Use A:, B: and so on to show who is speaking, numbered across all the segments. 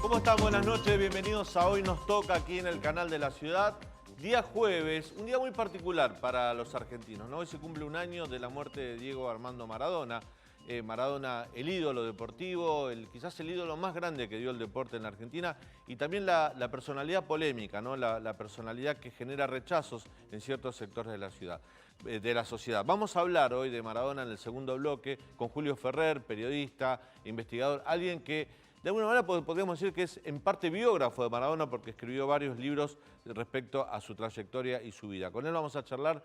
A: ¿Cómo están? Buenas noches, bienvenidos a Hoy Nos Toca aquí en el canal de la ciudad. Día jueves, un día muy particular para los argentinos, ¿no? Hoy se cumple un año de la muerte de Diego Armando Maradona. Maradona, el ídolo deportivo, quizás el ídolo más grande que dio el deporte en la Argentina, y también la personalidad polémica, ¿no? La personalidad que genera rechazos en ciertos sectores de la ciudad, de la sociedad. Vamos a hablar hoy de Maradona en el segundo bloque con Julio Ferrer, periodista, investigador, alguien que de alguna manera podríamos decir que es en parte biógrafo de Maradona porque escribió varios libros respecto a su trayectoria y su vida. Con él vamos a charlar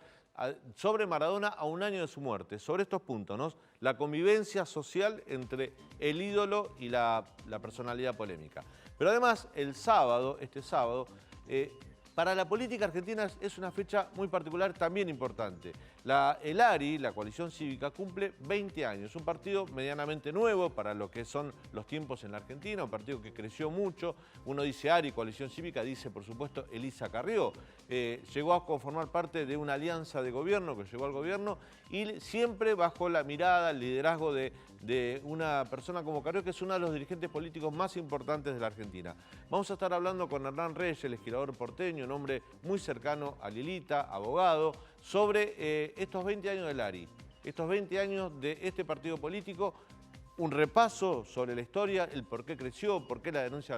A: sobre Maradona a un año de su muerte, sobre estos puntos, ¿no? La convivencia social entre el ídolo y la personalidad polémica. Pero además, este sábado, para la política argentina es una fecha muy particular, también importante. El ARI, la coalición cívica, cumple 20 años. Un partido medianamente nuevo para lo que son los tiempos en la Argentina, un partido que creció mucho. Uno dice ARI, coalición cívica, dice por supuesto Elisa Carrió. Llegó a conformar parte de una alianza de gobierno que llegó al gobierno y siempre bajo la mirada, el liderazgo de una persona como Carrió, que es uno de los dirigentes políticos más importantes de la Argentina. Vamos a estar hablando con Hernán Reyes, el legislador porteño, un hombre muy cercano a Lilita, abogado, sobre estos 20 años del ARI, estos 20 años de este partido político, un repaso sobre la historia, el por qué creció, por qué la denuncia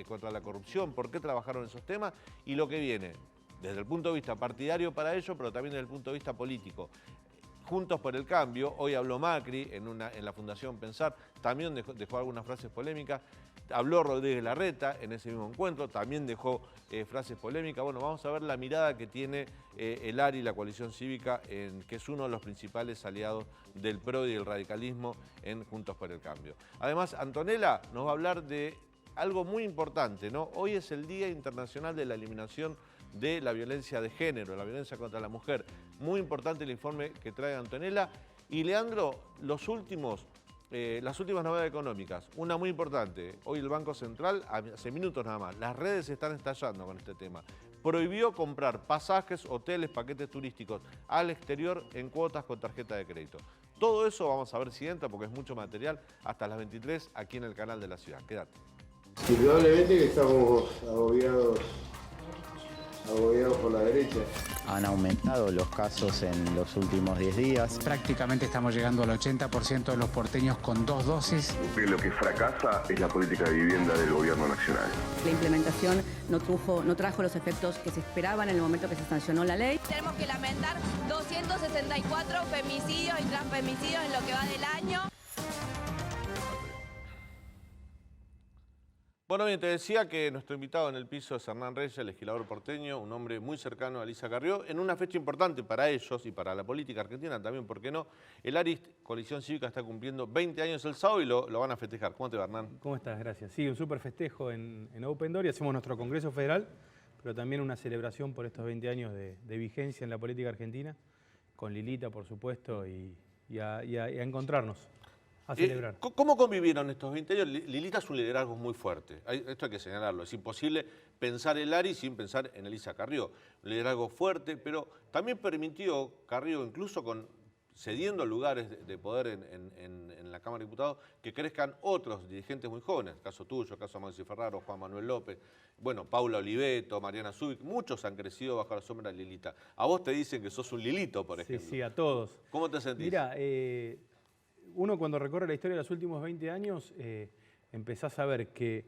A: contra la corrupción, por qué trabajaron esos temas y lo que viene, desde el punto de vista partidario para ello, pero también desde el punto de vista político. Juntos por el Cambio, hoy habló Macri en la Fundación Pensar, también dejó algunas frases polémicas. Habló Rodríguez Larreta en ese mismo encuentro, también dejó frases polémicas. Bueno, vamos a ver la mirada que tiene el ARI, la coalición cívica, que es uno de los principales aliados del PRO y del radicalismo en Juntos por el Cambio. Además, Antonella nos va a hablar de algo muy importante, ¿no? Hoy es el Día Internacional de la Eliminación de la Violencia de Género, la violencia contra la mujer. Muy importante el informe que trae Antonella. Y Leandro, las últimas novedades económicas, una muy importante. Hoy el Banco Central, hace minutos nada más, las redes están estallando con este tema. Prohibió comprar pasajes, hoteles, paquetes turísticos al exterior en cuotas con tarjeta de crédito. Todo eso vamos a ver si entra porque es mucho material hasta las 23 aquí en el canal de la ciudad. Quédate.
B: Indudablemente que estamos agobiados por la derecha.
C: Han aumentado los casos en los últimos 10 días.
D: Prácticamente estamos llegando al 80% de los porteños con 2 dosis.
E: Lo que fracasa es la política de vivienda del gobierno nacional.
F: La implementación no trajo los efectos que se esperaban en el momento que se sancionó la ley.
G: Tenemos que lamentar 264 femicidios y transfemicidios en lo que va del año.
A: Bueno, bien, te decía que nuestro invitado en el piso es Hernán Reyes, el legislador porteño, un hombre muy cercano a Elisa Carrió, en una fecha importante para ellos y para la política argentina también, ¿por qué no? El ARI, Coalición Cívica, está cumpliendo 20 años el sábado y lo van a festejar. ¿Cómo te va, Hernán?
H: ¿Cómo estás? Gracias. Sí, un súper festejo en Open Door y hacemos nuestro Congreso Federal, pero también una celebración por estos 20 años de vigencia en la política argentina, con Lilita, por supuesto, y a encontrarnos. A celebrar.
A: ¿Cómo convivieron estos 20 años? Lilita es un liderazgo muy fuerte, esto hay que señalarlo. Es imposible pensar el ARI sin pensar en Elisa Carrió. Un liderazgo fuerte, pero también permitió Carrió, incluso cediendo lugares de poder en la Cámara de Diputados, que crezcan otros dirigentes muy jóvenes. El caso tuyo, el caso de Maxi Ferraro, Juan Manuel López, bueno, Paula Oliveto, Mariana Zubik, muchos han crecido bajo la sombra de Lilita. A vos te dicen que sos un Lilito, por ejemplo.
H: Sí, a todos.
A: ¿Cómo te sentís?
H: Mira, uno cuando recorre la historia de los últimos 20 años, empezás a ver que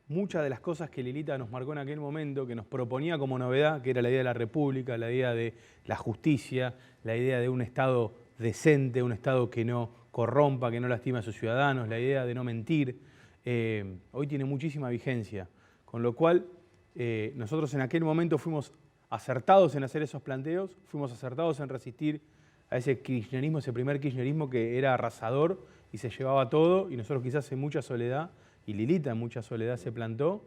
H: muchas de las cosas que Lilita nos marcó en aquel momento, que nos proponía como novedad, que era la idea de la república, la idea de la justicia, la idea de un Estado decente, un Estado que no corrompa, que no lastima a sus ciudadanos, la idea de no mentir, hoy tiene muchísima vigencia. Con lo cual, nosotros en aquel momento fuimos acertados en hacer esos planteos, fuimos acertados en resistir a ese kirchnerismo, ese primer kirchnerismo que era arrasador y se llevaba todo, y nosotros quizás en mucha soledad, y Lilita en mucha soledad se plantó,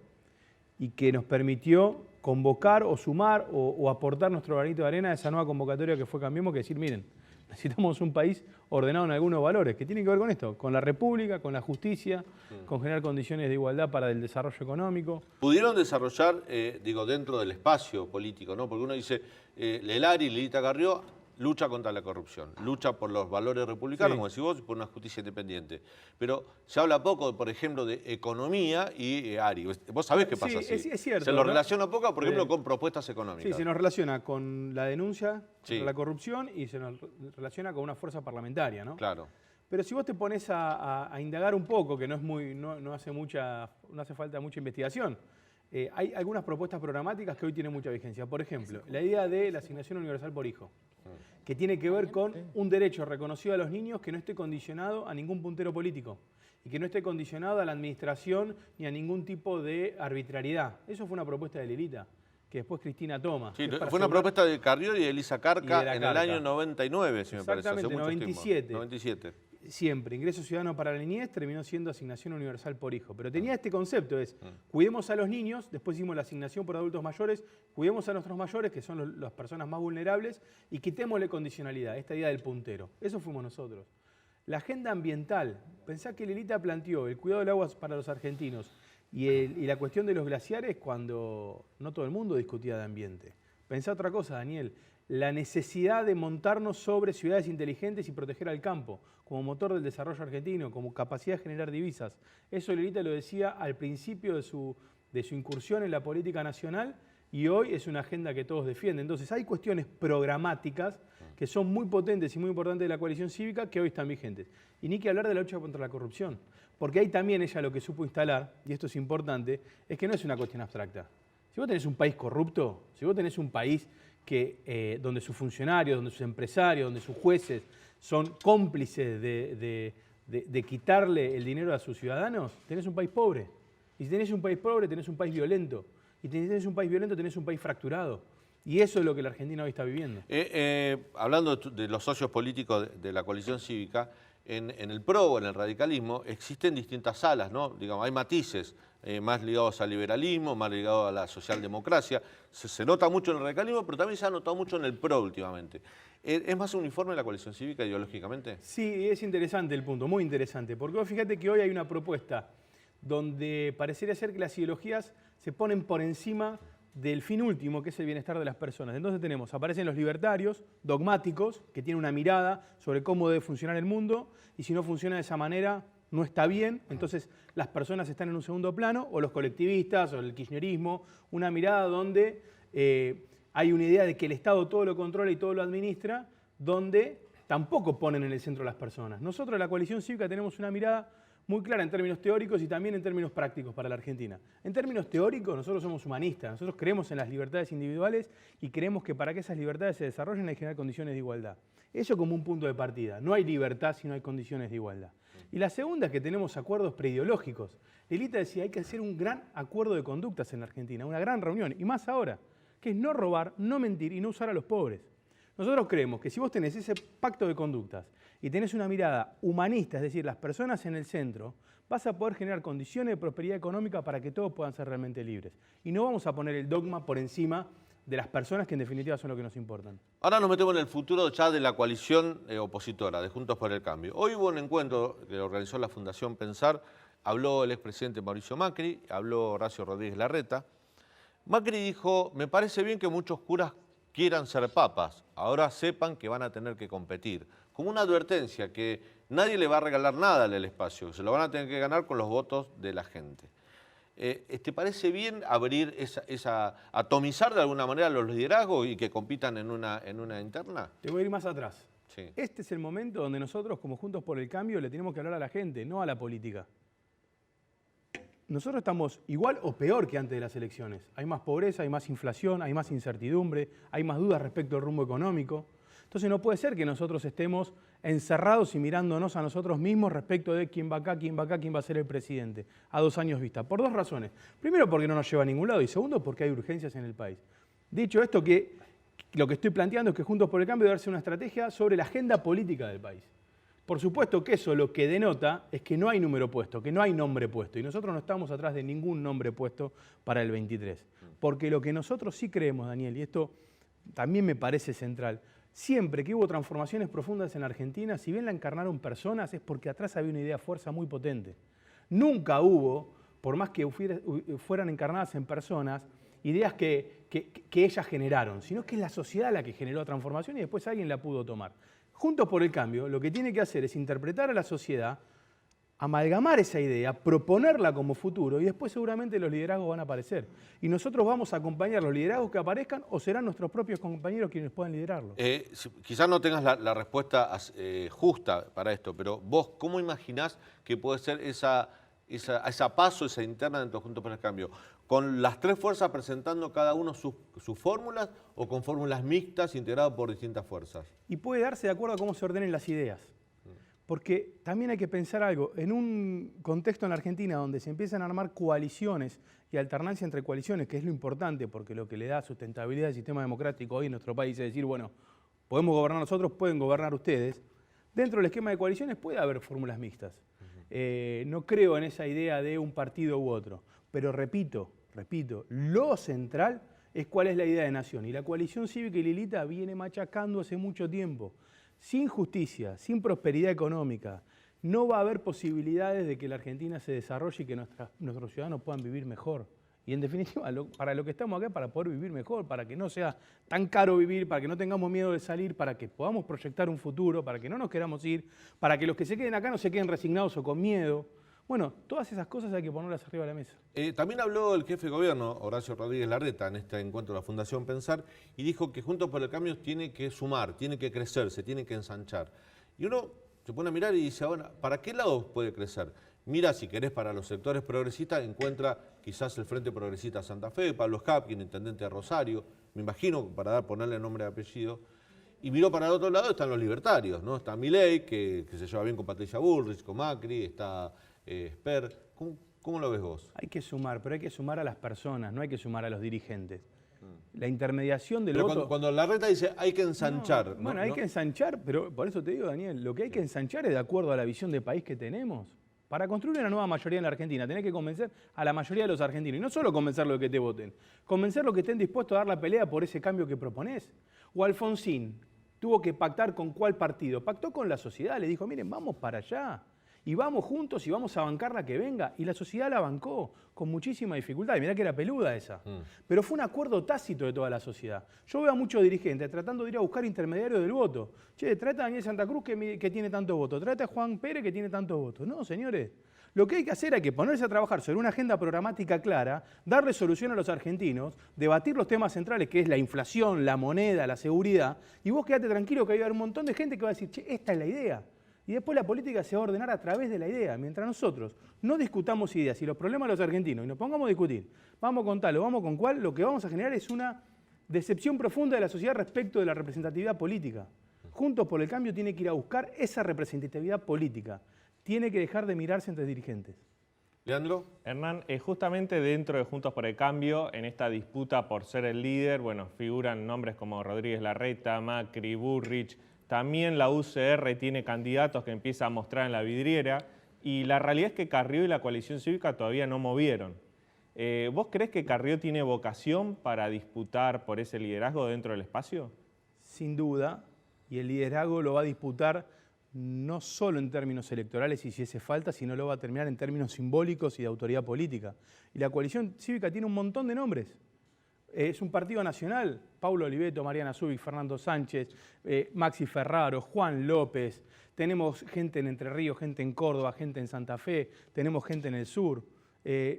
H: y que nos permitió convocar o sumar o aportar nuestro granito de arena a esa nueva convocatoria que fue Cambiemos, que decir, miren, necesitamos un país ordenado en algunos valores, que tienen que ver con esto, con la república, con la justicia, con generar condiciones de igualdad para el desarrollo económico.
A: ¿Pudieron desarrollar, dentro del espacio político, ¿no? Porque uno dice, el ARI, Lilita Carrió, lucha contra la corrupción, lucha por los valores republicanos,
H: Sí.
A: como decís vos, y por una justicia independiente. Pero se habla poco, por ejemplo, de economía y Ari. Vos sabés qué pasa
H: Sí,
A: así.
H: es cierto,
A: Se lo
H: ¿no?
A: relaciona poco, por ejemplo, con propuestas económicas.
H: Sí, se nos relaciona con la denuncia
A: Sí.
H: contra la corrupción y se nos relaciona con una fuerza parlamentaria, ¿no?
A: Claro.
H: Pero si vos te pones a indagar un poco, que no hace falta mucha investigación, hay algunas propuestas programáticas que hoy tienen mucha vigencia. Por ejemplo, la idea de la asignación universal por hijo, que tiene que ver con un derecho reconocido a los niños que no esté condicionado a ningún puntero político y que no esté condicionado a la administración ni a ningún tipo de arbitrariedad. Eso fue una propuesta de Lilita, que después Cristina toma.
A: Sí,
H: Es para
A: fue una
H: asegurar-
A: propuesta de Carrió y de Elisa Carca
H: Y de la
A: en el
H: Carca.
A: año 99, si me parece. Hace
H: Exactamente,
A: mucho
H: 97.
A: tiempo. 97.
H: Siempre, ingreso ciudadano para la niñez terminó siendo asignación universal por hijo. Pero tenía este concepto, es cuidemos a los niños, después hicimos la asignación por adultos mayores, cuidemos a nuestros mayores, que son las personas más vulnerables, y quitémosle condicionalidad, esta idea del puntero. Eso fuimos nosotros. La agenda ambiental, pensá que Lilita planteó el cuidado del agua para los argentinos y la cuestión de los glaciares cuando no todo el mundo discutía de ambiente. Pensá otra cosa, Daniel, la necesidad de montarnos sobre ciudades inteligentes y proteger al campo, como motor del desarrollo argentino, como capacidad de generar divisas. Eso Lilita lo decía al principio de su incursión en la política nacional y hoy es una agenda que todos defienden. Entonces hay cuestiones programáticas que son muy potentes y muy importantes de la coalición cívica que hoy están vigentes. Y ni que hablar de la lucha contra la corrupción, porque ahí también ella lo que supo instalar, y esto es importante, es que no es una cuestión abstracta. Si vos tenés un país corrupto, si vos tenés un país donde sus funcionarios, donde sus empresarios, donde sus jueces son cómplices de quitarle el dinero a sus ciudadanos, tenés un país pobre. Y si tenés un país pobre, tenés un país violento. Y si tenés un país violento, tenés un país fracturado. Y eso es lo que la Argentina hoy está viviendo.
A: Hablando de los socios políticos de la coalición cívica, en el PRO o en el radicalismo existen distintas alas, ¿no? Digamos, hay matices más ligados al liberalismo, más ligados a la socialdemocracia. Se nota mucho en el radicalismo, pero también se ha notado mucho en el PRO últimamente. ¿Es más uniforme la coalición cívica ideológicamente?
H: Sí, es interesante el punto, muy interesante, porque vos fíjate que hoy hay una propuesta donde parecería ser que las ideologías se ponen por encima del fin último, que es el bienestar de las personas. Entonces aparecen los libertarios, dogmáticos, que tienen una mirada sobre cómo debe funcionar el mundo, y si no funciona de esa manera, no está bien, entonces las personas están en un segundo plano, o los colectivistas, o el kirchnerismo, una mirada donde hay una idea de que el Estado todo lo controla y todo lo administra, donde tampoco ponen en el centro a las personas. Nosotros en la coalición cívica tenemos una mirada muy clara en términos teóricos y también en términos prácticos para la Argentina. En términos teóricos, nosotros somos humanistas, nosotros creemos en las libertades individuales y creemos que para que esas libertades se desarrollen hay que generar condiciones de igualdad. Eso como un punto de partida. No hay libertad si no hay condiciones de igualdad. Y la segunda es que tenemos acuerdos preideológicos. Lilita decía, hay que hacer un gran acuerdo de conductas en la Argentina, una gran reunión, y más ahora, que es no robar, no mentir y no usar a los pobres. Nosotros creemos que si vos tenés ese pacto de conductas y tenés una mirada humanista, es decir, las personas en el centro, vas a poder generar condiciones de prosperidad económica para que todos puedan ser realmente libres. Y no vamos a poner el dogma por encima de las personas que en definitiva son lo que nos importan.
A: Ahora nos metemos en el futuro ya de la coalición opositora, de Juntos por el Cambio. Hoy hubo un encuentro que organizó la Fundación Pensar, habló el expresidente Mauricio Macri, habló Horacio Rodríguez Larreta. Macri dijo, me parece bien que muchos curas quieran ser papas, ahora sepan que van a tener que competir. Como una advertencia que nadie le va a regalar nada al espacio, se lo van a tener que ganar con los votos de la gente. ¿Te parece bien abrir atomizar de alguna manera los liderazgos y que compitan en una interna?
H: Te voy a ir más atrás.
A: Sí.
H: Este es el momento donde nosotros, como Juntos por el Cambio, le tenemos que hablar a la gente, no a la política. Nosotros estamos igual o peor que antes de las elecciones. Hay más pobreza, hay más inflación, hay más incertidumbre, hay más dudas respecto al rumbo económico. Entonces no puede ser que nosotros estemos encerrados y mirándonos a nosotros mismos respecto de quién va acá, quién va acá, quién va a ser el presidente, a 2 años vista. Por 2 razones. Primero, porque no nos lleva a ningún lado y segundo, porque hay urgencias en el país. Dicho esto, lo que estoy planteando es que Juntos por el Cambio debe darse una estrategia sobre la agenda política del país. Por supuesto que eso lo que denota es que no hay número puesto, que no hay nombre puesto. Y nosotros no estamos atrás de ningún nombre puesto para el 23. Porque lo que nosotros sí creemos, Daniel, y esto también me parece central, siempre que hubo transformaciones profundas en la Argentina, si bien la encarnaron personas, es porque atrás había una idea fuerza muy potente. Nunca hubo, por más que fueran encarnadas en personas, ideas que que ellas generaron, sino que es la sociedad la que generó la transformación y después alguien la pudo tomar. Juntos por el Cambio lo que tiene que hacer es interpretar a la sociedad, amalgamar esa idea, proponerla como futuro y después seguramente los liderazgos van a aparecer. Y nosotros vamos a acompañar los liderazgos que aparezcan o serán nuestros propios compañeros quienes puedan liderarlo.
A: Quizás no tengas la respuesta justa para esto, pero vos, ¿cómo imaginás que puede ser esa paso, esa interna dentro de Juntos por el Cambio? ¿Con las tres fuerzas presentando cada uno sus fórmulas o con fórmulas mixtas integradas por distintas fuerzas?
H: Y puede darse de acuerdo a cómo se ordenen las ideas. Porque también hay que pensar algo, en un contexto en la Argentina donde se empiezan a armar coaliciones y alternancia entre coaliciones, que es lo importante, porque lo que le da sustentabilidad al sistema democrático hoy en nuestro país es decir, bueno, podemos gobernar nosotros, pueden gobernar ustedes. Dentro del esquema de coaliciones puede haber fórmulas mixtas. No creo en esa idea de un partido u otro, pero repito, lo central es cuál es la idea de nación. Y la coalición cívica y Lilita viene machacando hace mucho tiempo. Sin justicia, sin prosperidad económica, no va a haber posibilidades de que la Argentina se desarrolle y que nuestros ciudadanos puedan vivir mejor. Y en definitiva, para lo que estamos acá, para poder vivir mejor, para que no sea tan caro vivir, para que no tengamos miedo de salir, para que podamos proyectar un futuro, para que no nos queramos ir, para que los que se queden acá no se queden resignados o con miedo. Bueno, todas esas cosas hay que ponerlas arriba de la mesa.
A: También habló el jefe de gobierno, Horacio Rodríguez Larreta, en este encuentro de la Fundación Pensar, y dijo que Juntos por el Cambio tiene que sumar, tiene que crecer, se tiene que ensanchar. Y uno se pone a mirar y dice, bueno, ¿para qué lado puede crecer? Mira, si querés, para los sectores progresistas, encuentra quizás el Frente Progresista Santa Fe, Pablo Hapkin, intendente de Rosario, me imagino, para ponerle nombre y apellido. Y miró para el otro lado, están los libertarios, ¿no? Está Milei, que se lleva bien con Patricia Bullrich, con Macri, está Esper. ¿Cómo lo ves vos?
H: Hay que sumar, pero hay que sumar a las personas, no hay que sumar a los dirigentes. La intermediación del voto...
A: Cuando Larreta dice hay que ensanchar...
H: Bueno, hay que ensanchar, pero por eso te digo, Daniel, lo que hay que ensanchar es de acuerdo a la visión de país que tenemos. Para construir una nueva mayoría en la Argentina, tenés que convencer a la mayoría de los argentinos. Y no solo convencerlos de que te voten, convencerlos que estén dispuestos a dar la pelea por ese cambio que proponés. O Alfonsín tuvo que pactar con cuál partido. Pactó con la sociedad, le dijo, miren, vamos para allá. Y vamos juntos y vamos a bancar la que venga. Y la sociedad la bancó con muchísima dificultad. Y mirá que era peluda esa. Pero fue un acuerdo tácito de toda la sociedad. Yo veo a muchos dirigentes tratando de ir a buscar intermediarios del voto. Che, trata a Daniel Santa Cruz que tiene tantos votos. Trata a Juan Pérez que tiene tantos votos. No, señores. Lo que hay que hacer es que ponerse a trabajar sobre una agenda programática clara, darle solución a los argentinos, debatir los temas centrales, que es la inflación, la moneda, la seguridad. Y vos quedate tranquilo que va a haber un montón de gente que va a decir, che, esta es la idea. Y después la política se va a ordenar a través de la idea. Mientras nosotros no discutamos ideas y los problemas de los argentinos y nos pongamos a discutir, vamos con tal o vamos con cual, lo que vamos a generar es una decepción profunda de la sociedad respecto de la representatividad política. Juntos por el Cambio tiene que ir a buscar esa representatividad política. Tiene que dejar de mirarse entre dirigentes.
A: Leandro.
I: Hernán, justamente dentro de Juntos por el Cambio, en esta disputa por ser el líder, bueno, figuran nombres como Rodríguez Larreta, Macri, Bullrich. También la UCR tiene candidatos que empieza a mostrar en la vidriera y la realidad es que Carrió y la coalición cívica todavía no movieron. ¿Vos creés que Carrió tiene vocación para disputar por ese liderazgo dentro del espacio?
H: Sin duda, y el liderazgo lo va a disputar no solo en términos electorales y si hace falta, sino lo va a terminar en términos simbólicos y de autoridad política. Y la coalición cívica tiene un montón de nombres. Es un partido nacional, Paulo Oliveto, Mariana Zubik, Fernando Sánchez, Maxi Ferraro, Juan López, tenemos gente en Entre Ríos, gente en Córdoba, gente en Santa Fe, tenemos gente en el sur.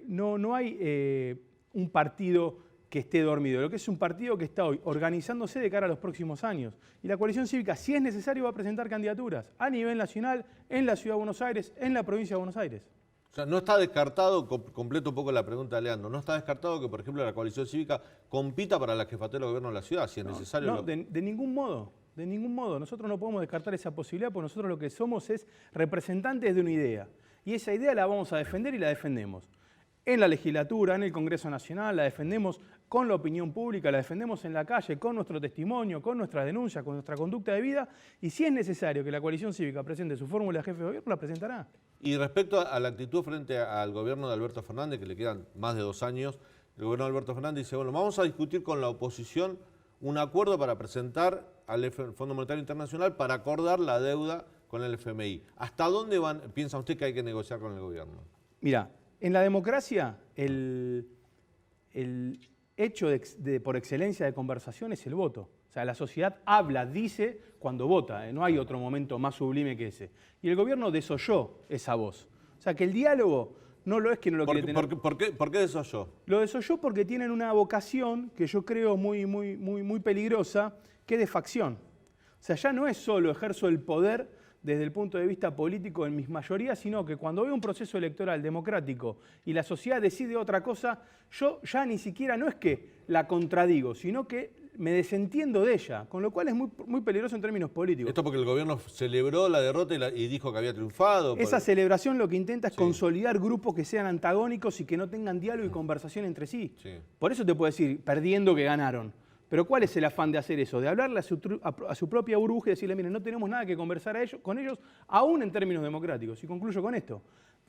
H: No hay un partido que esté dormido, lo que es un partido que está hoy organizándose de cara a los próximos años. Y la coalición cívica, si es necesario, va a presentar candidaturas a nivel nacional, en la Ciudad de Buenos Aires, en la provincia de Buenos Aires.
A: O sea, no está descartado, completo un poco la pregunta de Leandro, no está descartado que, por ejemplo, la coalición cívica compita para la jefatura del gobierno de la ciudad, si es necesario.
H: No, de ningún modo, de ningún modo. Nosotros no podemos descartar esa posibilidad porque nosotros lo que somos es representantes de una idea. Y esa idea la vamos a defender y la defendemos. En la legislatura, en el Congreso Nacional, la defendemos con la opinión pública, la defendemos en la calle, con nuestro testimonio, con nuestras denuncias, con nuestra conducta de vida. Y si es necesario que la coalición cívica presente su fórmula de jefe de gobierno, la presentará.
A: Y respecto a la actitud frente al gobierno de Alberto Fernández, que le quedan más de 2 años, el gobierno de Alberto Fernández dice, bueno, vamos a discutir con la oposición un acuerdo para presentar al Fondo Monetario Internacional para acordar la deuda con el FMI. ¿Hasta dónde piensa usted que hay que negociar con el gobierno?
H: Mira, en la democracia hecho por excelencia de conversación es el voto. O sea, la sociedad habla, dice cuando vota. No hay otro momento más sublime que ese. Y el gobierno desoyó esa voz. O sea, que el diálogo no lo es que no lo quiere tener.
A: ¿Por qué desoyó?
H: Lo desoyó porque tienen una vocación que yo creo muy peligrosa, que es de facción. O sea, ya no es solo ejerzo el poder desde el punto de vista político en mis mayorías, sino que cuando veo un proceso electoral democrático y la sociedad decide otra cosa, yo ya ni siquiera no es que la contradigo, sino que me desentiendo de ella, con lo cual es muy peligroso en términos políticos.
A: Esto porque el gobierno celebró la derrota y dijo que había triunfado.
H: Esa celebración lo que intenta es consolidar grupos que sean antagónicos y que no tengan diálogo y conversación entre sí. Por eso te puedo decir, perdiendo que ganaron. Pero ¿cuál es el afán de hacer eso? De hablarle a su propia burbuja y decirle, miren, no tenemos nada que conversar con ellos, aún en términos democráticos. Y concluyo con esto.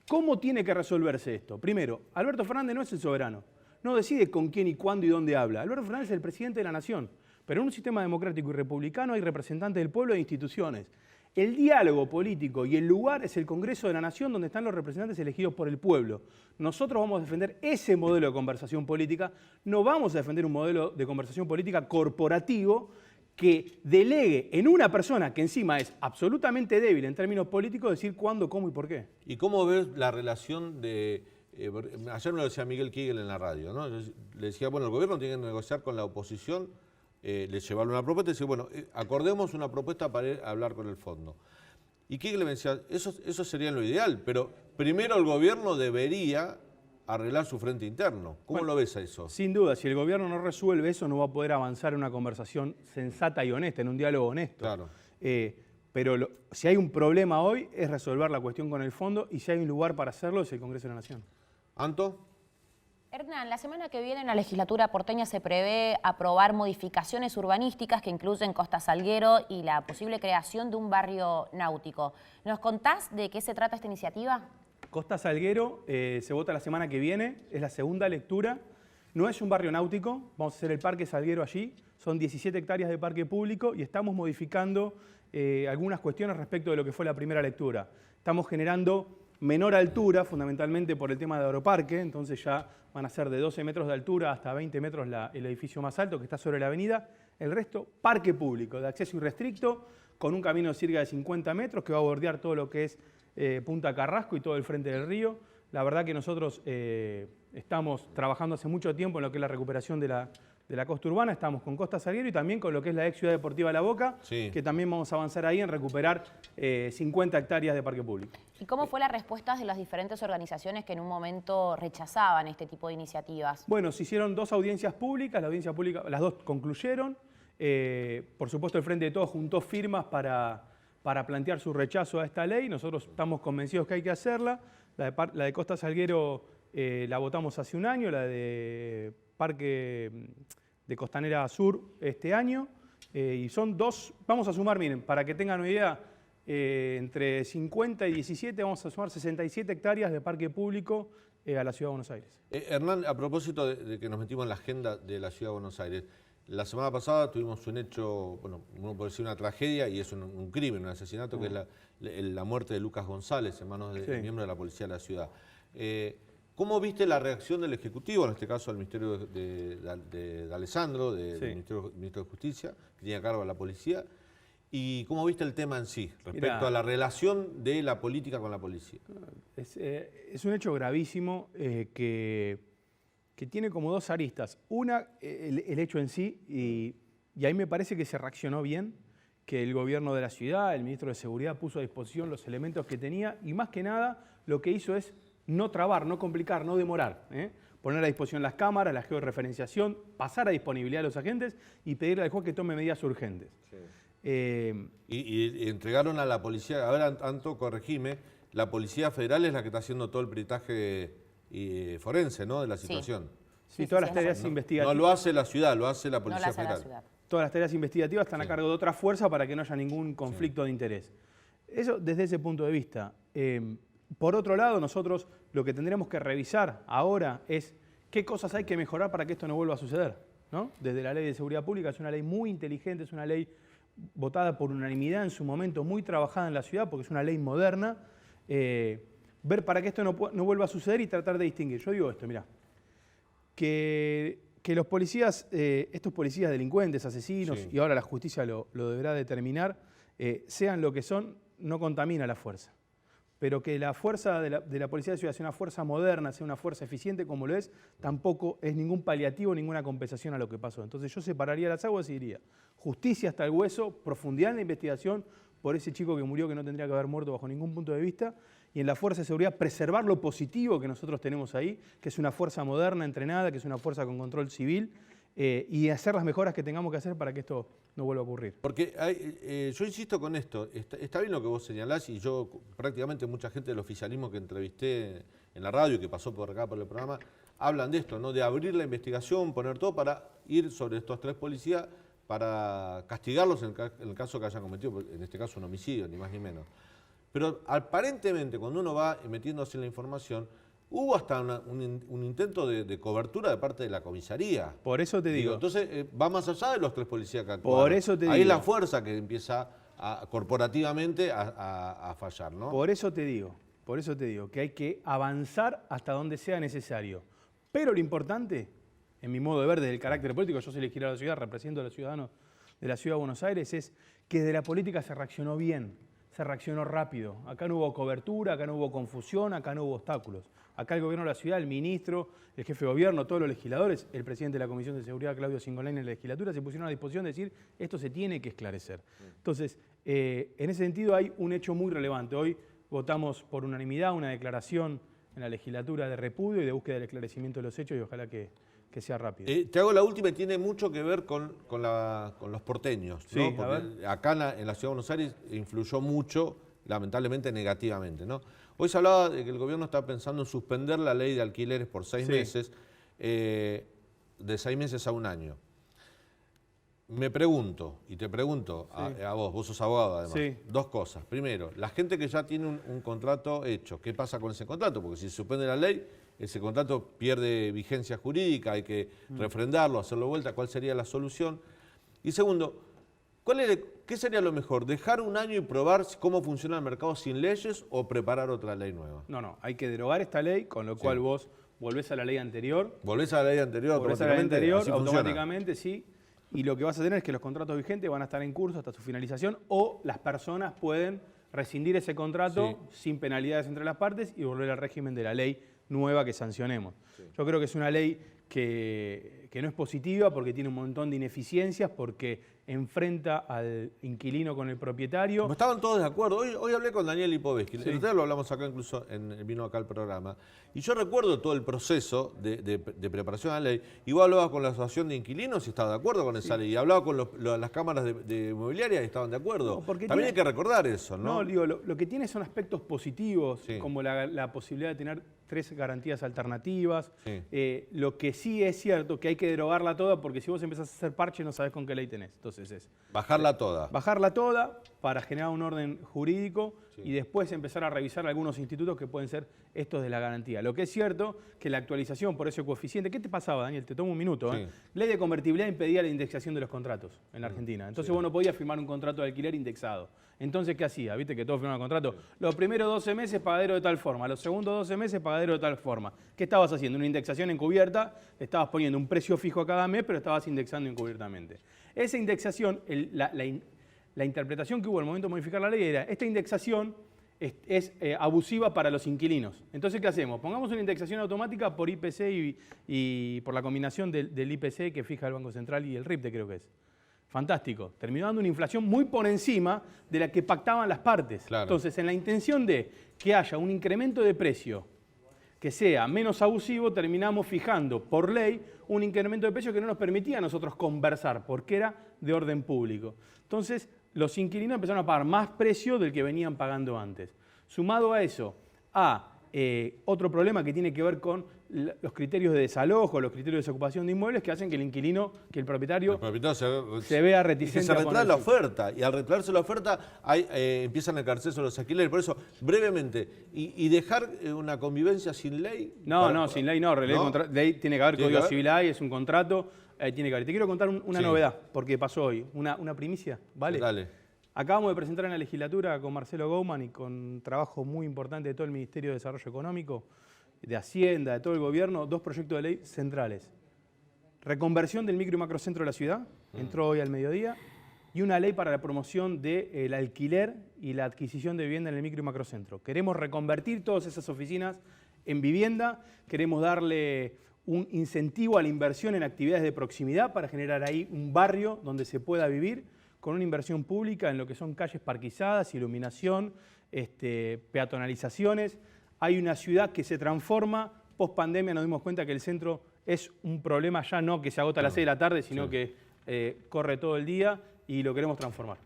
H: ¿Cómo tiene que resolverse esto? Primero, Alberto Fernández no es el soberano. No decide con quién y cuándo y dónde habla. Alberto Fernández es el presidente de la nación. Pero en un sistema democrático y republicano hay representantes del pueblo e instituciones. El diálogo político y el lugar es el Congreso de la Nación, donde están los representantes elegidos por el pueblo. Nosotros vamos a defender ese modelo de conversación política, no vamos a defender un modelo de conversación política corporativo que delegue en una persona que encima es absolutamente débil en términos políticos decir cuándo, cómo y por qué.
A: ¿Y cómo ves la relación de... ayer me lo decía Miguel Kegel en la radio, ¿no? Le decía, bueno, el gobierno tiene que negociar con la oposición, le llevaron una propuesta y decía, bueno, acordemos una propuesta para ir a hablar con el fondo. Y Kegel me decía, eso sería lo ideal, pero primero el gobierno debería arreglar su frente interno. ¿Cómo lo ves a eso?
H: Sin duda, si el gobierno no resuelve eso, no va a poder avanzar en una conversación sensata y honesta, en un diálogo honesto.
A: Claro.
H: Pero si hay un problema hoy es resolver la cuestión con el fondo y si hay un lugar para hacerlo es el Congreso de la Nación.
A: ¿Anto?
J: Hernán, la semana que viene en la legislatura porteña se prevé aprobar modificaciones urbanísticas que incluyen Costa Salguero y la posible creación de un barrio náutico. ¿Nos contás de qué se trata esta iniciativa?
H: Costa Salguero se vota la semana que viene, es la segunda lectura. No es un barrio náutico, vamos a hacer el Parque Salguero allí. Son 17 hectáreas de parque público y estamos modificando algunas cuestiones respecto de lo que fue la primera lectura. Estamos generando menor altura, fundamentalmente por el tema de agroparque, entonces ya van a ser de 12 metros de altura hasta 20 metros el edificio más alto que está sobre la avenida. El resto, parque público, de acceso irrestricto, con un camino de cerca de 50 metros que va a bordear todo lo que es Punta Carrasco y todo el frente del río. La verdad que nosotros estamos trabajando hace mucho tiempo en lo que es la recuperación de la costa urbana, estamos con Costa Salguero y también con lo que es la ex Ciudad Deportiva La Boca, que también vamos a avanzar ahí en recuperar 50 hectáreas de parque público.
J: ¿Y cómo fue la respuesta de las diferentes organizaciones que en un momento rechazaban este tipo de iniciativas?
H: Bueno, se hicieron 2 audiencias públicas, las 2 concluyeron. Por supuesto, el Frente de Todos juntó firmas para plantear su rechazo a esta ley. Nosotros estamos convencidos que hay que hacerla. La de Costa Salguero la votamos hace un año, la de Parque de Costanera Sur este año. Y son 2, vamos a sumar, miren, para que tengan una idea, entre 50 y 17 vamos a sumar 67 hectáreas de parque público a la Ciudad de Buenos Aires.
A: Hernán, a propósito de que nos metimos en la agenda de la Ciudad de Buenos Aires, la semana pasada tuvimos un hecho, bueno, uno puede decir una tragedia y es un crimen, un asesinato, que es la muerte de Lucas González en manos de miembros de la policía de la ciudad. ¿Cómo viste la reacción del Ejecutivo, en este caso del Ministerio de Alessandro, del Ministro de Justicia, que tiene a cargo a la policía? ¿Y cómo viste el tema en sí, respecto a la relación de la política con la policía?
H: Es un hecho gravísimo que tiene como 2 aristas. Una, el hecho en sí, y ahí me parece que se reaccionó bien, que el gobierno de la ciudad, el ministro de Seguridad puso a disposición los elementos que tenía y más que nada lo que hizo es no trabar, no complicar, no demorar. Poner a disposición las cámaras, la georreferenciación, pasar a disponibilidad de los agentes y pedirle al juez que tome medidas urgentes.
A: Sí. Y entregaron a la policía, a ver, Anto, corregime, la Policía Federal es la que está haciendo todo el peritaje forense, ¿no?, de la situación.
H: Sí, todas las tareas investigativas.
A: No lo hace la ciudad, lo hace la Policía Federal.
H: Todas las tareas investigativas están a cargo de otra fuerza para que no haya ningún conflicto de interés. Eso desde ese punto de vista. Por otro lado, nosotros lo que tendremos que revisar ahora es qué cosas hay que mejorar para que esto no vuelva a suceder, ¿no? Desde la Ley de Seguridad Pública, es una ley muy inteligente, es una ley votada por unanimidad en su momento, muy trabajada en la ciudad, porque es una ley moderna. Ver para que esto no vuelva a suceder y tratar de distinguir. Yo digo esto, mirá, que que los policías, estos policías delincuentes, asesinos,
A: Sí.
H: y ahora la justicia lo deberá determinar, sean lo que son, no contamina la fuerza. Pero que la fuerza de la Policía de Ciudad sea una fuerza moderna, sea una fuerza eficiente como lo es, tampoco es ningún paliativo, ninguna compensación a lo que pasó. Entonces yo separaría las aguas y diría, justicia hasta el hueso, profundidad en la investigación por ese chico que murió que no tendría que haber muerto bajo ningún punto de vista, y en la fuerza de seguridad preservar lo positivo que nosotros tenemos ahí, que es una fuerza moderna, entrenada, que es una fuerza con control civil, y hacer las mejoras que tengamos que hacer para que esto no vuelva a ocurrir.
A: Porque yo insisto con esto, está bien lo que vos señalás y yo prácticamente mucha gente del oficialismo que entrevisté en la radio y que pasó por acá por el programa, hablan de esto, ¿no? De abrir la investigación, poner todo para ir sobre estos 3 policías para castigarlos en el caso que hayan cometido, en este caso un homicidio, ni más ni menos. Pero aparentemente cuando uno va metiéndose en la información, hubo hasta un intento de cobertura de parte de la comisaría.
H: Por eso te digo.
A: Entonces va más allá de los 3 policías que actuaron.
H: Por eso te digo.
A: Ahí es la fuerza que empieza corporativamente a fallar, ¿no?
H: Por eso te digo que hay que avanzar hasta donde sea necesario. Pero lo importante, en mi modo de ver desde el carácter político, yo soy legislador de la ciudad, represento a los ciudadanos de la Ciudad de Buenos Aires, es que de la política se reaccionó bien, se reaccionó rápido. Acá no hubo cobertura, acá no hubo confusión, acá no hubo obstáculos. Acá el gobierno de la ciudad, el ministro, el jefe de gobierno, todos los legisladores, el presidente de la Comisión de Seguridad, Claudio Cingolani, en la legislatura, se pusieron a disposición de decir, esto se tiene que esclarecer. Entonces, en ese sentido hay un hecho muy relevante. Hoy votamos por unanimidad una declaración en la legislatura de repudio y de búsqueda del esclarecimiento de los hechos y ojalá que sea rápido.
A: Te hago la última y tiene mucho que ver con los porteños, ¿no?
H: Sí,
A: porque acá en la Ciudad de Buenos Aires influyó mucho, lamentablemente negativamente, ¿no? Hoy se hablaba de que el gobierno está pensando en suspender la ley de alquileres por 6 meses, de 6 meses a 1 año. Me pregunto, y te pregunto a vos sos abogado además, 2 cosas. Primero, la gente que ya tiene un contrato hecho, ¿qué pasa con ese contrato? Porque si se suspende la ley, ese contrato pierde vigencia jurídica, hay que refrendarlo, hacerlo vuelta, ¿cuál sería la solución? Y segundo, ¿qué sería lo mejor? ¿Dejar 1 año y probar cómo funciona el mercado sin leyes o preparar otra ley nueva?
H: No, hay que derogar esta ley, con lo cual vos volvés a la ley anterior.
A: ¿Volvés a la ley anterior
H: automáticamente? Sí. Y lo que vas a tener es que los contratos vigentes van a estar en curso hasta su finalización o las personas pueden rescindir ese contrato sin penalidades entre las partes y volver al régimen de la ley nueva que sancionemos. Yo creo que es una ley que no es positiva porque tiene un montón de ineficiencias, porque enfrenta al inquilino con el propietario.
A: Como estaban todos de acuerdo. Hoy hablé con Daniel Lipovetsky, el otro día lo hablamos acá incluso, vino acá al programa, y yo recuerdo todo el proceso de preparación de la ley. Igual hablaba con la asociación de inquilinos y estaba de acuerdo con esa ley, y hablaba con las cámaras de inmobiliarias y estaban de acuerdo. También hay que recordar eso, ¿no?
H: No, digo, lo que tiene son aspectos positivos, como la posibilidad de tener 3 garantías alternativas. Lo que sí es cierto que hay que derogarla toda, porque si vos empezás a hacer parche no sabés con qué ley tenés. Entonces es
A: bajarla toda.
H: Bajarla toda para generar un orden jurídico y después empezar a revisar algunos institutos que pueden ser estos de la garantía. Lo que es cierto que la actualización por ese coeficiente, ¿qué te pasaba, Daniel? Te tomo un minuto. Ley de convertibilidad impedía la indexación de los contratos en la Argentina. Entonces vos no podías firmar un contrato de alquiler indexado. Entonces, ¿qué hacía? ¿Viste que todos firmaban contrato? Los primeros 12 meses pagadero de tal forma, los segundos 12 meses pagadero de tal forma. ¿Qué estabas haciendo? Una indexación encubierta, estabas poniendo un precio fijo a cada mes, pero estabas indexando encubiertamente. Esa indexación, la interpretación que hubo al momento de modificar la ley era, esta indexación es abusiva para los inquilinos. Entonces, ¿qué hacemos? Pongamos una indexación automática por IPC y por la combinación del IPC que fija el Banco Central y el RIPTE, creo que es. Fantástico. Terminó dando una inflación muy por encima de la que pactaban las partes. Claro. Entonces, en la intención de que haya un incremento de precio que sea menos abusivo, terminamos fijando por ley un incremento de precio que no nos permitía a nosotros conversar, porque era de orden público. Entonces, los inquilinos empezaron a pagar más precio del que venían pagando antes. Sumado a eso, otro problema que tiene que ver con los criterios de desalojo, los criterios de desocupación de inmuebles que hacen que el propietario se vea reticente.
A: Se retrae la oferta, y al retraerse la oferta empiezan a encarcerse los alquileres. Por eso, brevemente, ¿y dejar una convivencia sin ley?
H: Sin ley no. Ley tiene que haber Código Civil, es un contrato, tiene que haber. Te quiero contar una novedad, porque pasó hoy, una primicia, ¿vale?
A: Dale.
H: Acabamos de presentar en la legislatura con Marcelo Gauman y con trabajo muy importante de todo el Ministerio de Desarrollo Económico, de Hacienda, de todo el gobierno, 2 proyectos de ley centrales. reconversión del micro y macrocentro de la ciudad, entró hoy al mediodía, y una ley para la promoción del alquiler y la adquisición de vivienda en el micro y macrocentro. Queremos reconvertir todas esas oficinas en vivienda, queremos darle un incentivo a la inversión en actividades de proximidad para generar ahí un barrio donde se pueda vivir, con una inversión pública en lo que son calles parquizadas, iluminación, peatonalizaciones. Hay una ciudad que se transforma. Post pandemia nos dimos cuenta que el centro es un problema ya no que se agota a las 6 de la tarde, sino que corre todo el día y lo queremos transformar.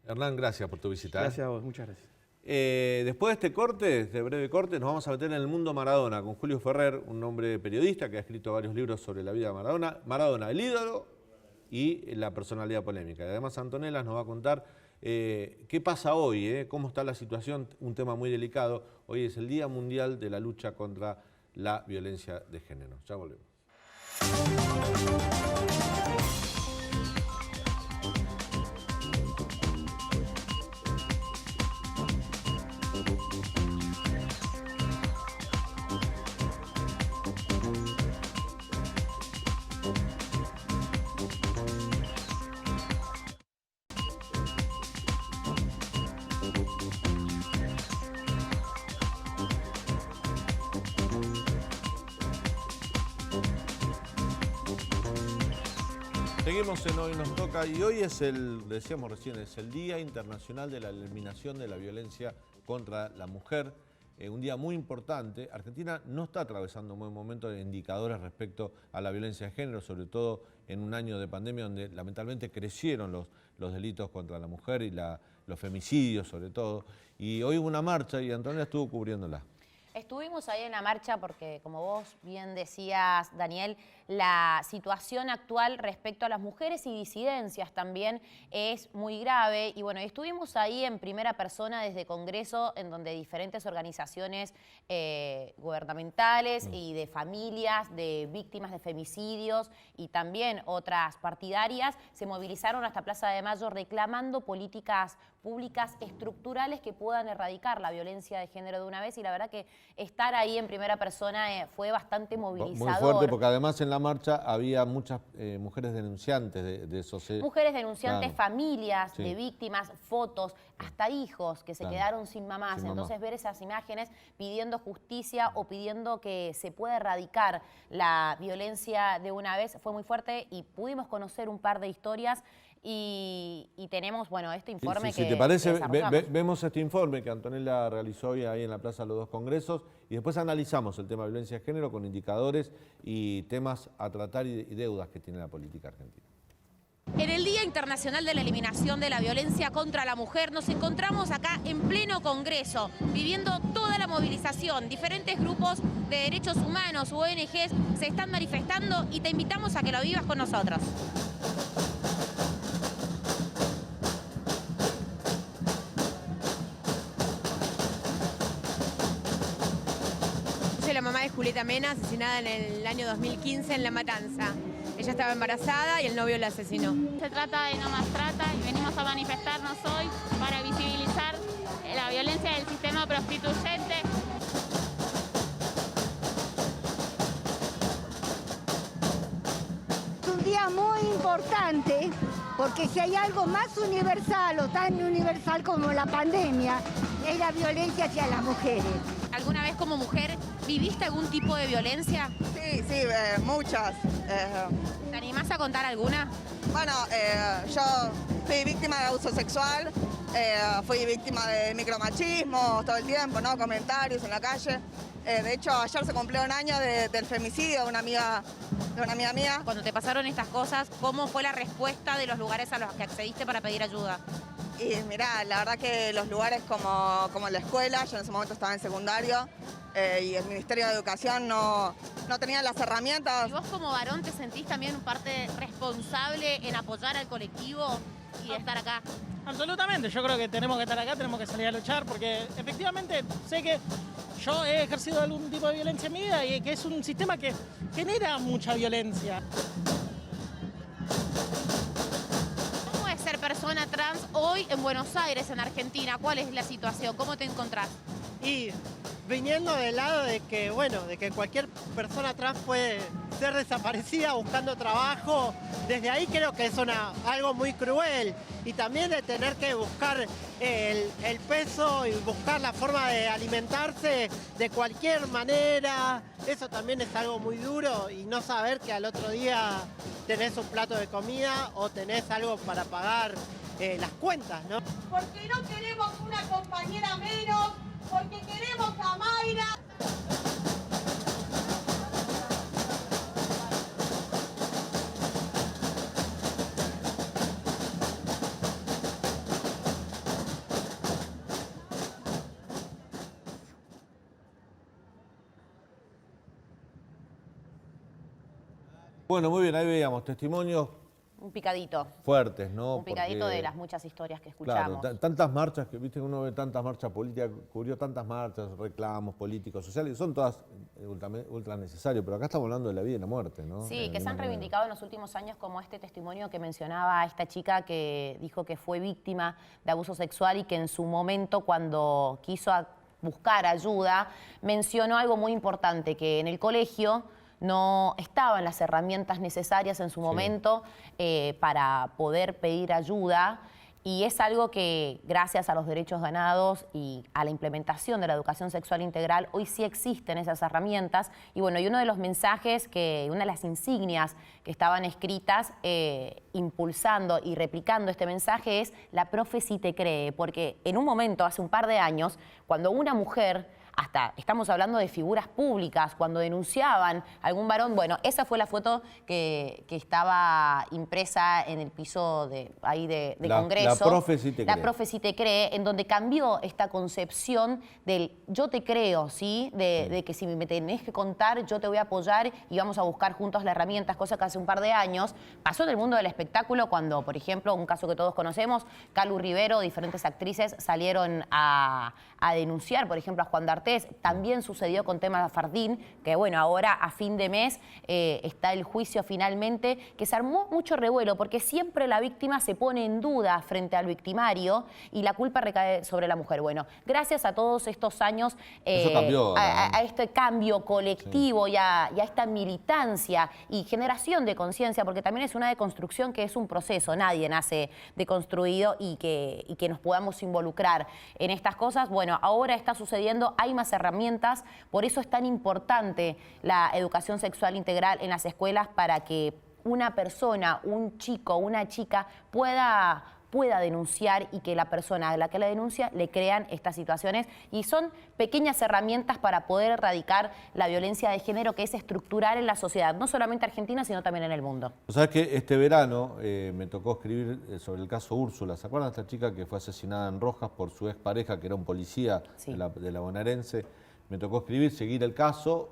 A: Hernán, gracias por tu visita.
H: Gracias a vos, muchas gracias.
A: Después de este corte, este breve corte, nos vamos a meter en el mundo Maradona con Julio Ferrer, un hombre periodista que ha escrito varios libros sobre la vida de Maradona. Maradona, el ídolo y la personalidad polémica. Y además Antonellas nos va a contar qué pasa hoy, cómo está la situación, un tema muy delicado. Hoy es el Día Mundial de la Lucha contra la Violencia de Género. Ya volvemos. Seguimos en Hoy Nos Toca y hoy es decíamos recién, es el Día Internacional de la Eliminación de la Violencia contra la Mujer. Un día muy importante. Argentina no está atravesando un buen momento de indicadores respecto a la violencia de género, sobre todo en un año de pandemia donde lamentablemente crecieron los delitos contra la mujer y los femicidios sobre todo. Y hoy hubo una marcha y Antonella estuvo cubriéndola.
J: Estuvimos ahí en la marcha porque, como vos bien decías, Daniel, la situación actual respecto a las mujeres y disidencias también es muy grave. Y bueno, estuvimos ahí en primera persona desde Congreso, en donde diferentes organizaciones gubernamentales y de familias, de víctimas de femicidios y también otras partidarias se movilizaron hasta Plaza de Mayo reclamando políticas públicas estructurales que puedan erradicar la violencia de género de una vez. Y la verdad que estar ahí en primera persona fue bastante movilizador.
A: Muy fuerte, porque además en la marcha había muchas mujeres denunciantes de esos...
J: Mujeres denunciantes,
A: claro.
J: Familias
A: Sí.
J: de víctimas, fotos, hasta hijos que se
A: Claro.
J: quedaron sin mamás.
A: Sin
J: Entonces
A: mamá.
J: ver esas imágenes pidiendo justicia o pidiendo que se pueda erradicar la violencia de una vez fue muy fuerte y pudimos conocer un par de historias. Y tenemos, bueno, este informe
A: Si
J: que
A: te parece,
J: que desarrollamos.
A: vemos este informe que Antonella realizó hoy ahí en la Plaza de los Dos Congresos y después analizamos el tema de violencia de género con indicadores y temas a tratar y deudas que tiene la política argentina.
G: En el Día Internacional de la Eliminación de la Violencia contra la Mujer nos encontramos acá en pleno Congreso, viviendo toda la movilización. Diferentes grupos de derechos humanos, ONGs, se están manifestando y te invitamos a que lo vivas con nosotros. Soy la mamá de Julieta Mena, asesinada en el año 2015 en La Matanza. Ella estaba embarazada y el novio la asesinó.
K: Se trata de no más trata y venimos a manifestarnos hoy para visibilizar la violencia del sistema prostituyente.
L: Es un día muy importante porque si hay algo más universal o tan universal como la pandemia, es la violencia hacia las mujeres.
G: ¿Alguna vez como mujer viviste algún tipo de violencia?
M: Sí, muchas.
G: ¿Te animás a contar alguna?
M: Bueno, yo fui víctima de abuso sexual, fui víctima de micromachismo todo el tiempo, ¿no? Comentarios en la calle. De hecho, ayer se cumplió un año del femicidio de una amiga mía.
G: Cuando te pasaron estas cosas, ¿cómo fue la respuesta de los lugares a los que accediste para pedir ayuda?
M: Y mirá, la verdad que los lugares como la escuela, yo en ese momento estaba en secundario, y el Ministerio de Educación no tenía las herramientas.
G: ¿Y vos como varón te sentís también parte responsable en apoyar al colectivo y estar acá?
N: Absolutamente, yo creo que tenemos que estar acá, tenemos que salir a luchar, porque efectivamente sé que yo he ejercido algún tipo de violencia en mi vida y que es un sistema que genera mucha violencia.
G: ¿Cómo es ser persona trans hoy en Buenos Aires, en Argentina? ¿Cuál es la situación? ¿Cómo te encontrás?
N: Y viniendo del lado de que, bueno, de que cualquier persona trans puede
O: ser desaparecida buscando trabajo, desde ahí creo que es algo muy cruel. Y también de tener que buscar el peso y buscar la forma de alimentarse de cualquier manera, eso también es algo muy duro, y no saber que al otro día tenés un plato de comida o tenés algo para pagar las cuentas, ¿no?
P: Porque no queremos una compañera menos, porque queremos a Mayra.
A: Bueno, muy bien, ahí veíamos testimonios
J: Un picadito.
A: fuertes, ¿no?
J: Un picadito
A: Porque,
J: de las muchas historias que escuchamos.
A: claro, tantas marchas, que viste, uno ve tantas marchas políticas, cubrió tantas marchas, reclamos políticos, sociales, son todas ultra necesarias, pero acá estamos hablando de la vida y la muerte, ¿no?
J: Sí, que se han reivindicado en los últimos años, como este testimonio que mencionaba esta chica que dijo que fue víctima de abuso sexual y que en su momento, cuando quiso buscar ayuda, mencionó algo muy importante, que en el colegio no estaban las herramientas necesarias en su momento para poder pedir ayuda, y es algo que gracias a los derechos ganados y a la implementación de la educación sexual integral hoy sí existen esas herramientas. Y bueno, y uno de los mensajes, una de las insignias que estaban escritas impulsando y replicando este mensaje es: la profe sí te cree, porque en un momento, hace un par de años, cuando una mujer, hasta estamos hablando de figuras públicas, cuando denunciaban a algún varón, bueno, esa fue la foto que estaba impresa en el piso de Congreso.
A: La profe sí te cree.
J: La profe sí te cree, en donde cambió esta concepción del yo te creo, ¿sí? De que si me tenés que contar, yo te voy a apoyar y vamos a buscar juntos las herramientas, cosa que hace un par de años pasó en el mundo del espectáculo cuando, por ejemplo, un caso que todos conocemos, Calu Rivero, diferentes actrices salieron a denunciar, por ejemplo, a Juan D'Artés. También sucedió con tema Fardín, que bueno, ahora a fin de mes está el juicio finalmente, que se armó mucho revuelo, porque siempre la víctima se pone en duda frente al victimario y la culpa recae sobre la mujer. Bueno, gracias a todos estos años, a este cambio colectivo y a esta militancia y generación de conciencia, porque también es una deconstrucción que es un proceso, nadie nace deconstruido, y que nos podamos involucrar en estas cosas. Bueno, ahora está sucediendo, hay más herramientas, por eso es tan importante la educación sexual integral en las escuelas, para que una persona, un chico, una chica pueda denunciar y que la persona a la que la denuncia le crean estas situaciones. Y son pequeñas herramientas para poder erradicar la violencia de género, que es estructural en la sociedad, no solamente argentina, sino también en el mundo.
A: ¿Sabes que este verano me tocó escribir sobre el caso Úrsula? ¿Se acuerdan de esta chica que fue asesinada en Rojas por su expareja, que era un policía de la bonaerense? Me tocó escribir, seguir el caso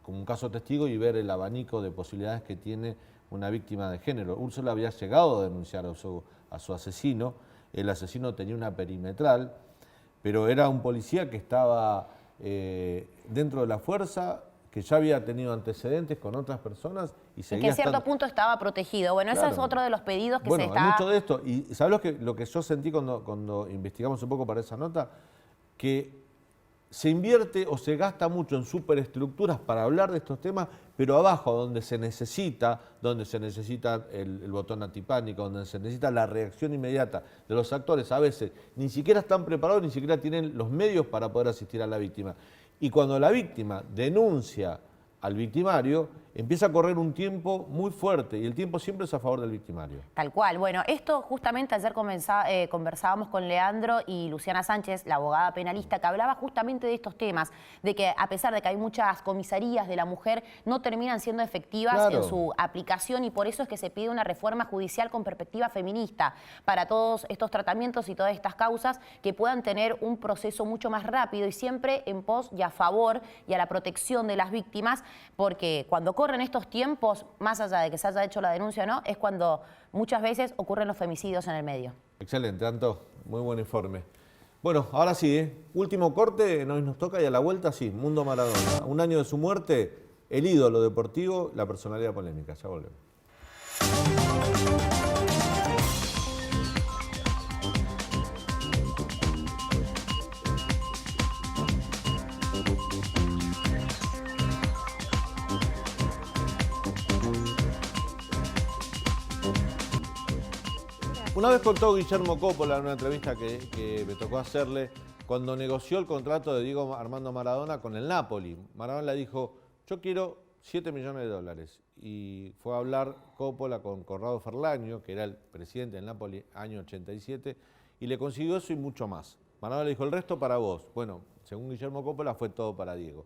A: como un caso testigo y ver el abanico de posibilidades que tiene una víctima de género. Úrsula había llegado a denunciar a su asesino. El asesino tenía una perimetral, pero era un policía que estaba dentro de la fuerza, que ya había tenido antecedentes con otras personas y seguía
J: que a cierto punto estaba protegido. Bueno,
A: claro.
J: Ese es otro de los pedidos que
A: bueno,
J: se está...
A: hay mucho de esto. Y ¿sabes lo que yo sentí cuando investigamos un poco para esa nota? Que se invierte o se gasta mucho en superestructuras para hablar de estos temas, pero abajo, donde se necesita el botón antipánico, donde se necesita la reacción inmediata de los actores, a veces ni siquiera están preparados, ni siquiera tienen los medios para poder asistir a la víctima. Y cuando la víctima denuncia al victimario, empieza a correr un tiempo muy fuerte, y el tiempo siempre es a favor del victimario.
J: Tal cual. Bueno, esto justamente ayer conversábamos con Leandro y Luciana Sánchez, la abogada penalista, que hablaba justamente de estos temas, de que a pesar de que hay muchas comisarías de la mujer, no terminan siendo efectivas en su aplicación, y por eso es que se pide una reforma judicial con perspectiva feminista para todos estos tratamientos y todas estas causas, que puedan tener un proceso mucho más rápido y siempre en pos y a favor y a la protección de las víctimas, porque cuando corren estos tiempos, más allá de que se haya hecho la denuncia o no, es cuando muchas veces ocurren los femicidios en el medio. Excelente,
A: Anto, muy buen informe. Bueno, ahora sí, último corte, nos toca, y a la vuelta sí, Mundo Maradona. Un año de su muerte, el ídolo deportivo, la personalidad polémica. Ya volvemos. Una vez contó Guillermo Coppola en una entrevista que me tocó hacerle cuando negoció el contrato de Diego Armando Maradona con el Napoli. Maradona le dijo, yo quiero 7 millones de dólares. Y fue a hablar Coppola con Corrado Ferlagno, que era el presidente del Napoli año 87, y le consiguió eso y mucho más. Maradona le dijo, el resto para vos. Bueno, según Guillermo Coppola fue todo para Diego.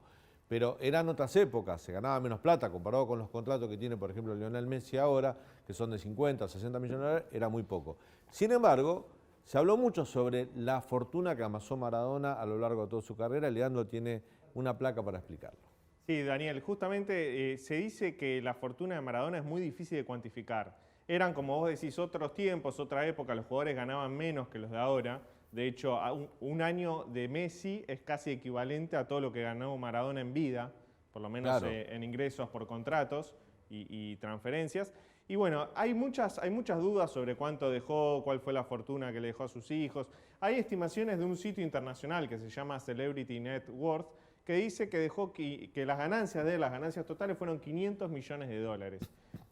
A: Pero eran otras épocas, se ganaba menos plata comparado con los contratos que tiene, por ejemplo, Lionel Messi ahora, que son de 50 o 60 millones de dólares, era muy poco. Sin embargo, se habló mucho sobre la fortuna que amasó Maradona a lo largo de toda su carrera. Leandro tiene una placa para explicarlo.
I: Sí, Daniel, justamente se dice que la fortuna de Maradona es muy difícil de cuantificar. Eran, como vos decís, otros tiempos, otra época, los jugadores ganaban menos que los de ahora. De hecho, un año de Messi es casi equivalente a todo lo que ganó Maradona en vida, por lo menos
A: Claro.
I: En ingresos por contratos y transferencias. Y bueno, hay muchas dudas sobre cuánto dejó, cuál fue la fortuna que le dejó a sus hijos. Hay estimaciones de un sitio internacional que se llama Celebrity Net Worth, que dice que dejó que las ganancias totales fueron 500 millones de dólares.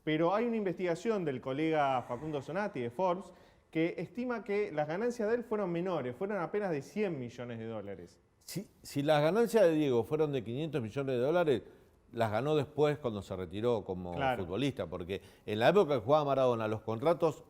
I: Pero hay una investigación del colega Facundo Zonati de Forbes que estima que las ganancias de él fueron menores, fueron apenas de 100 millones de dólares.
A: Si las ganancias de Diego fueron de 500 millones de dólares, las ganó después cuando se retiró como futbolista, porque en la época que jugaba Maradona, los contratos,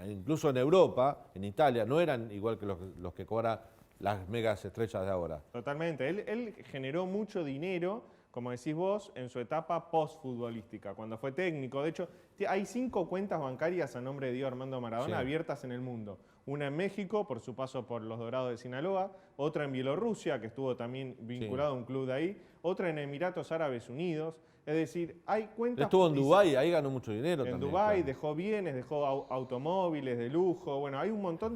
A: incluso en Europa, en Italia, no eran igual que los que cobran las megas estrellas de ahora.
I: Totalmente. Él generó mucho dinero, como decís vos, en su etapa post-futbolística, cuando fue técnico. De hecho, hay 5 cuentas bancarias a nombre de Diego Armando Maradona abiertas en el mundo. Una en México, por su paso por los Dorados de Sinaloa, otra en Bielorrusia, que estuvo también vinculado a un club de ahí, otra en Emiratos Árabes Unidos. Es decir, hay cuentas...
A: Estuvo en Dubái, ahí ganó mucho dinero
I: en
A: también.
I: Dubái,
A: Claro.
I: dejó bienes, dejó automóviles de lujo. Bueno, hay un montón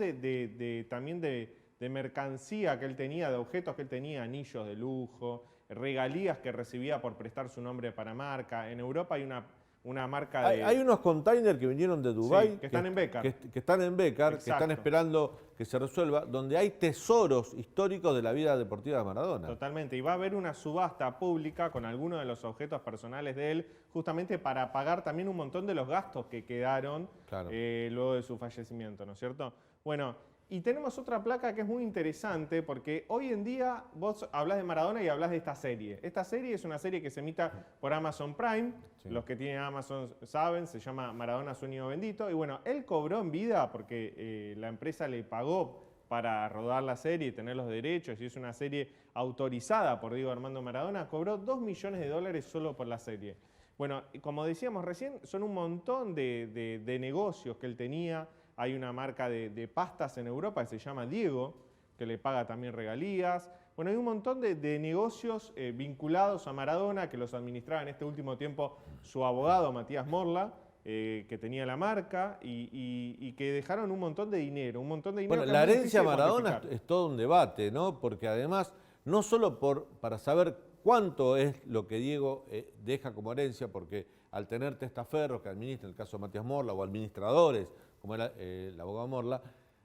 I: también de mercancía que él tenía, de objetos que él tenía, anillos de lujo, regalías que recibía por prestar su nombre para marca. En Europa hay una marca de...
A: Hay unos containers que vinieron de Dubái,
I: que están en Bécar.
A: que están en Bécar, que están
I: Exacto.
A: esperando que se resuelva, donde hay tesoros históricos de la vida deportiva de Maradona.
I: Totalmente, y va a haber una subasta pública con algunos de los objetos personales de él, justamente para pagar también un montón de los gastos que quedaron luego de su fallecimiento, ¿no es cierto? Bueno, y tenemos otra placa que es muy interesante porque hoy en día vos hablás de Maradona y hablás de esta serie. Esta serie es una serie que se emita por Amazon Prime. Los que tienen Amazon saben, se llama Maradona Sueño Bendito. Y bueno, él cobró en vida porque la empresa le pagó para rodar la serie y tener los derechos. Y es una serie autorizada por Diego Armando Maradona. Cobró $2 millones solo por la serie. Bueno, como decíamos recién, son un montón de negocios que él tenía. Hay una marca de pastas en Europa que se llama Diego, que le paga también regalías. Bueno, hay un montón de negocios vinculados a Maradona que los administraba en este último tiempo su abogado Matías Morla, que tenía la marca y que dejaron un montón de dinero.
A: Bueno, la herencia de Maradona es todo un debate, ¿no? Porque además, no solo para saber cuánto es lo que Diego deja como herencia, porque al tener testaferros que administran, en el caso de Matías Morla, o administradores, como era el abogado Morla,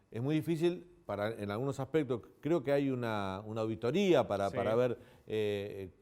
A: es muy difícil en algunos aspectos. Creo que hay una auditoría para ver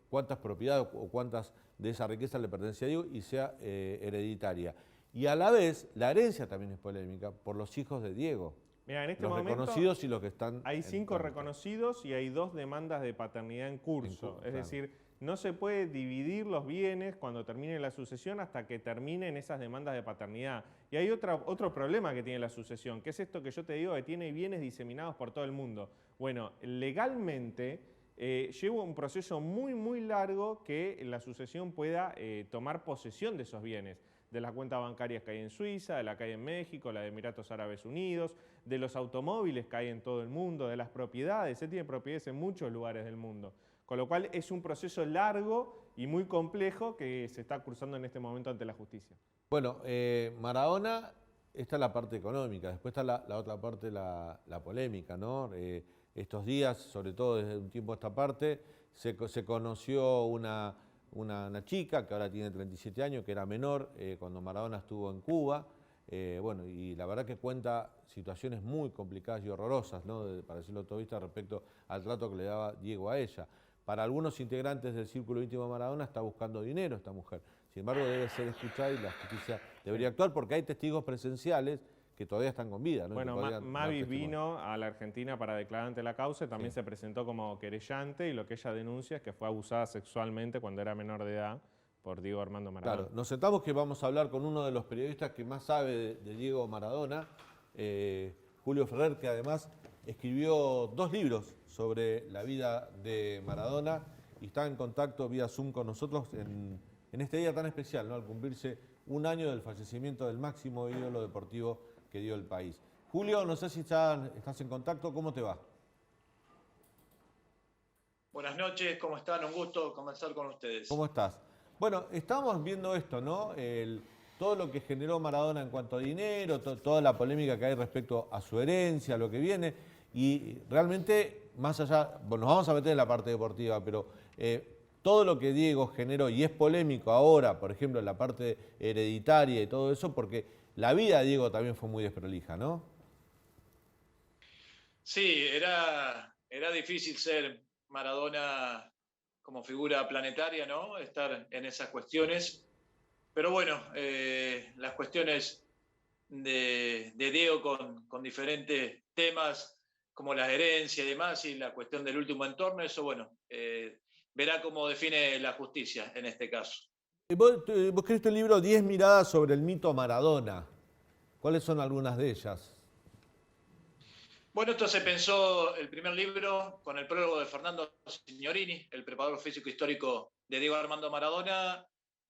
A: cuántas propiedades o cuántas de esa riqueza le pertenece a Diego y sea hereditaria. Y a la vez, la herencia también es polémica por los hijos de Diego.
I: Mira, en este
A: los
I: momento
A: reconocidos y los que están...
I: Hay 5 reconocidos y hay 2 demandas de paternidad en curso. Es decir, no se puede dividir los bienes cuando termine la sucesión hasta que terminen esas demandas de paternidad. Y hay otro problema que tiene la sucesión, que es esto que yo te digo, que tiene bienes diseminados por todo el mundo. Bueno, legalmente lleva un proceso muy largo que la sucesión pueda tomar posesión de esos bienes. De las cuentas bancarias que hay en Suiza, de la que hay en México, la de Emiratos Árabes Unidos, de los automóviles que hay en todo el mundo, de las propiedades. Él tiene propiedades en muchos lugares del mundo. Con lo cual es un proceso largo y muy complejo que se está cursando en este momento ante la justicia.
A: Bueno, Maradona, esta es la parte económica, después está la otra parte, la polémica, ¿no? Estos días, sobre todo desde un tiempo a esta parte, se conoció una chica que ahora tiene 37 años, que era menor cuando Maradona estuvo en Cuba. Bueno, y la verdad que cuenta situaciones muy complicadas y horrorosas, ¿no? Para decirlo todo vista, respecto al trato que le daba Diego a ella. Para algunos integrantes del círculo íntimo de Maradona está buscando dinero esta mujer. Sin embargo, debe ser escuchada y la justicia debería actuar porque hay testigos presenciales que todavía están con vida, ¿no?
I: Bueno,
A: Mavi
I: Mavi vino a la Argentina para declarar ante la causa y también se presentó como querellante, y lo que ella denuncia es que fue abusada sexualmente cuando era menor de edad por Diego Armando Maradona.
A: Claro, nos sentamos que vamos a hablar con uno de los periodistas que más sabe de Diego Maradona, Julio Ferrer, que además escribió 2 libros sobre la vida de Maradona y está en contacto vía Zoom con nosotros en este día tan especial, ¿no? Al cumplirse un año del fallecimiento del máximo ídolo deportivo que dio el país. Julio, no sé si estás en contacto, ¿cómo te va?
Q: Buenas noches, ¿cómo están? Un gusto conversar con ustedes.
A: ¿Cómo estás? Bueno, estábamos viendo esto, ¿no? Todo lo que generó Maradona en cuanto a dinero, toda la polémica que hay respecto a su herencia, lo que viene, y realmente, más allá, bueno, nos vamos a meter en la parte deportiva, pero todo lo que Diego generó, y es polémico ahora, por ejemplo, en la parte hereditaria y todo eso, porque la vida de Diego también fue muy desprolija, ¿no?
Q: Sí, era difícil ser Maradona como figura planetaria, ¿no? Estar en esas cuestiones. Pero bueno, las cuestiones de Diego con diferentes temas, como las herencias y demás, y la cuestión del último entorno, eso, bueno, verá cómo define la justicia en este caso.
A: Vos escribiste el libro 10 miradas sobre el mito Maradona. ¿Cuáles son algunas de ellas?
Q: Bueno, esto se pensó, el primer libro, con el prólogo de Fernando Signorini, el preparador físico histórico de Diego Armando Maradona.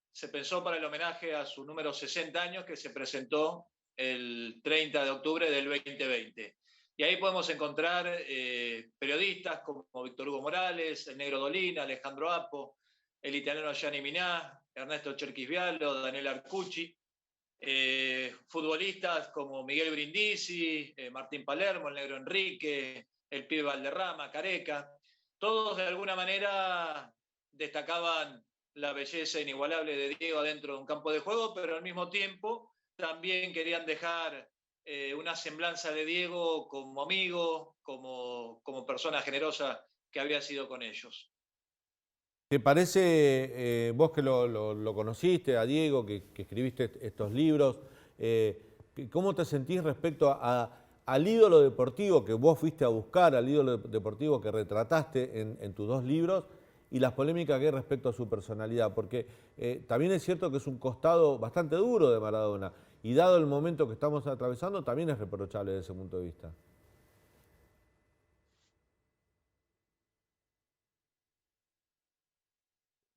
Q: Se pensó para el homenaje a su número 60 años, que se presentó el 30 de octubre del 2020. Y ahí podemos encontrar periodistas como Víctor Hugo Morales, el Negro Dolina, Alejandro Apo, el italiano Gianni Minà, Ernesto Cherquisvialo, Daniel Arcucci, futbolistas como Miguel Brindisi, Martín Palermo, el Negro Enrique, el Pibe Valderrama, Careca. Todos de alguna manera destacaban la belleza inigualable de Diego dentro de un campo de juego, pero al mismo tiempo también querían dejar una semblanza de Diego como amigo, como persona generosa que había sido con ellos.
A: ¿Te parece, vos que lo conociste, a Diego, que escribiste estos libros, cómo te sentís respecto al ídolo deportivo que vos fuiste a buscar, al ídolo deportivo que retrataste en tus 2 libros, y las polémicas que hay respecto a su personalidad? Porque también es cierto que es un costado bastante duro de Maradona, y dado el momento que estamos atravesando, también es reprochable desde ese punto de vista.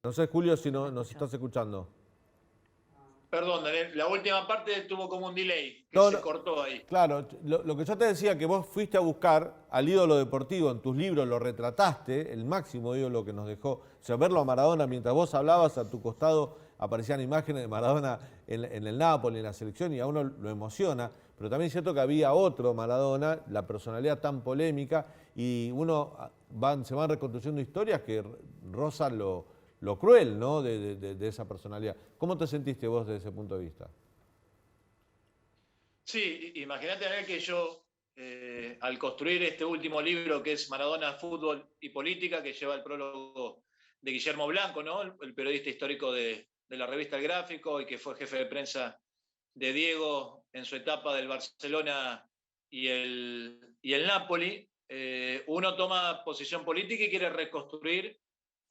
A: No sé, Julio, si nos estás escuchando.
Q: Perdón, la última parte tuvo como un delay, que se cortó ahí.
A: Claro, lo que yo te decía, que vos fuiste a buscar al ídolo deportivo, en tus libros lo retrataste, el máximo ídolo que nos dejó. O sea, verlo a Maradona, mientras vos hablabas, a tu costado aparecían imágenes de Maradona en el Napoli, en la selección, y a uno lo emociona. Pero también es cierto que había otro Maradona, la personalidad tan polémica, y se van reconstruyendo historias que rozan lo cruel, ¿no? de esa personalidad. ¿Cómo te sentiste vos desde ese punto de vista?
Q: Sí, imagínate que yo, al construir este último libro que es Maradona, Fútbol y Política, que lleva el prólogo de Guillermo Blanco, ¿no? El periodista histórico de la revista El Gráfico y que fue jefe de prensa de Diego en su etapa del Barcelona y el Napoli, uno toma posición política y quiere reconstruir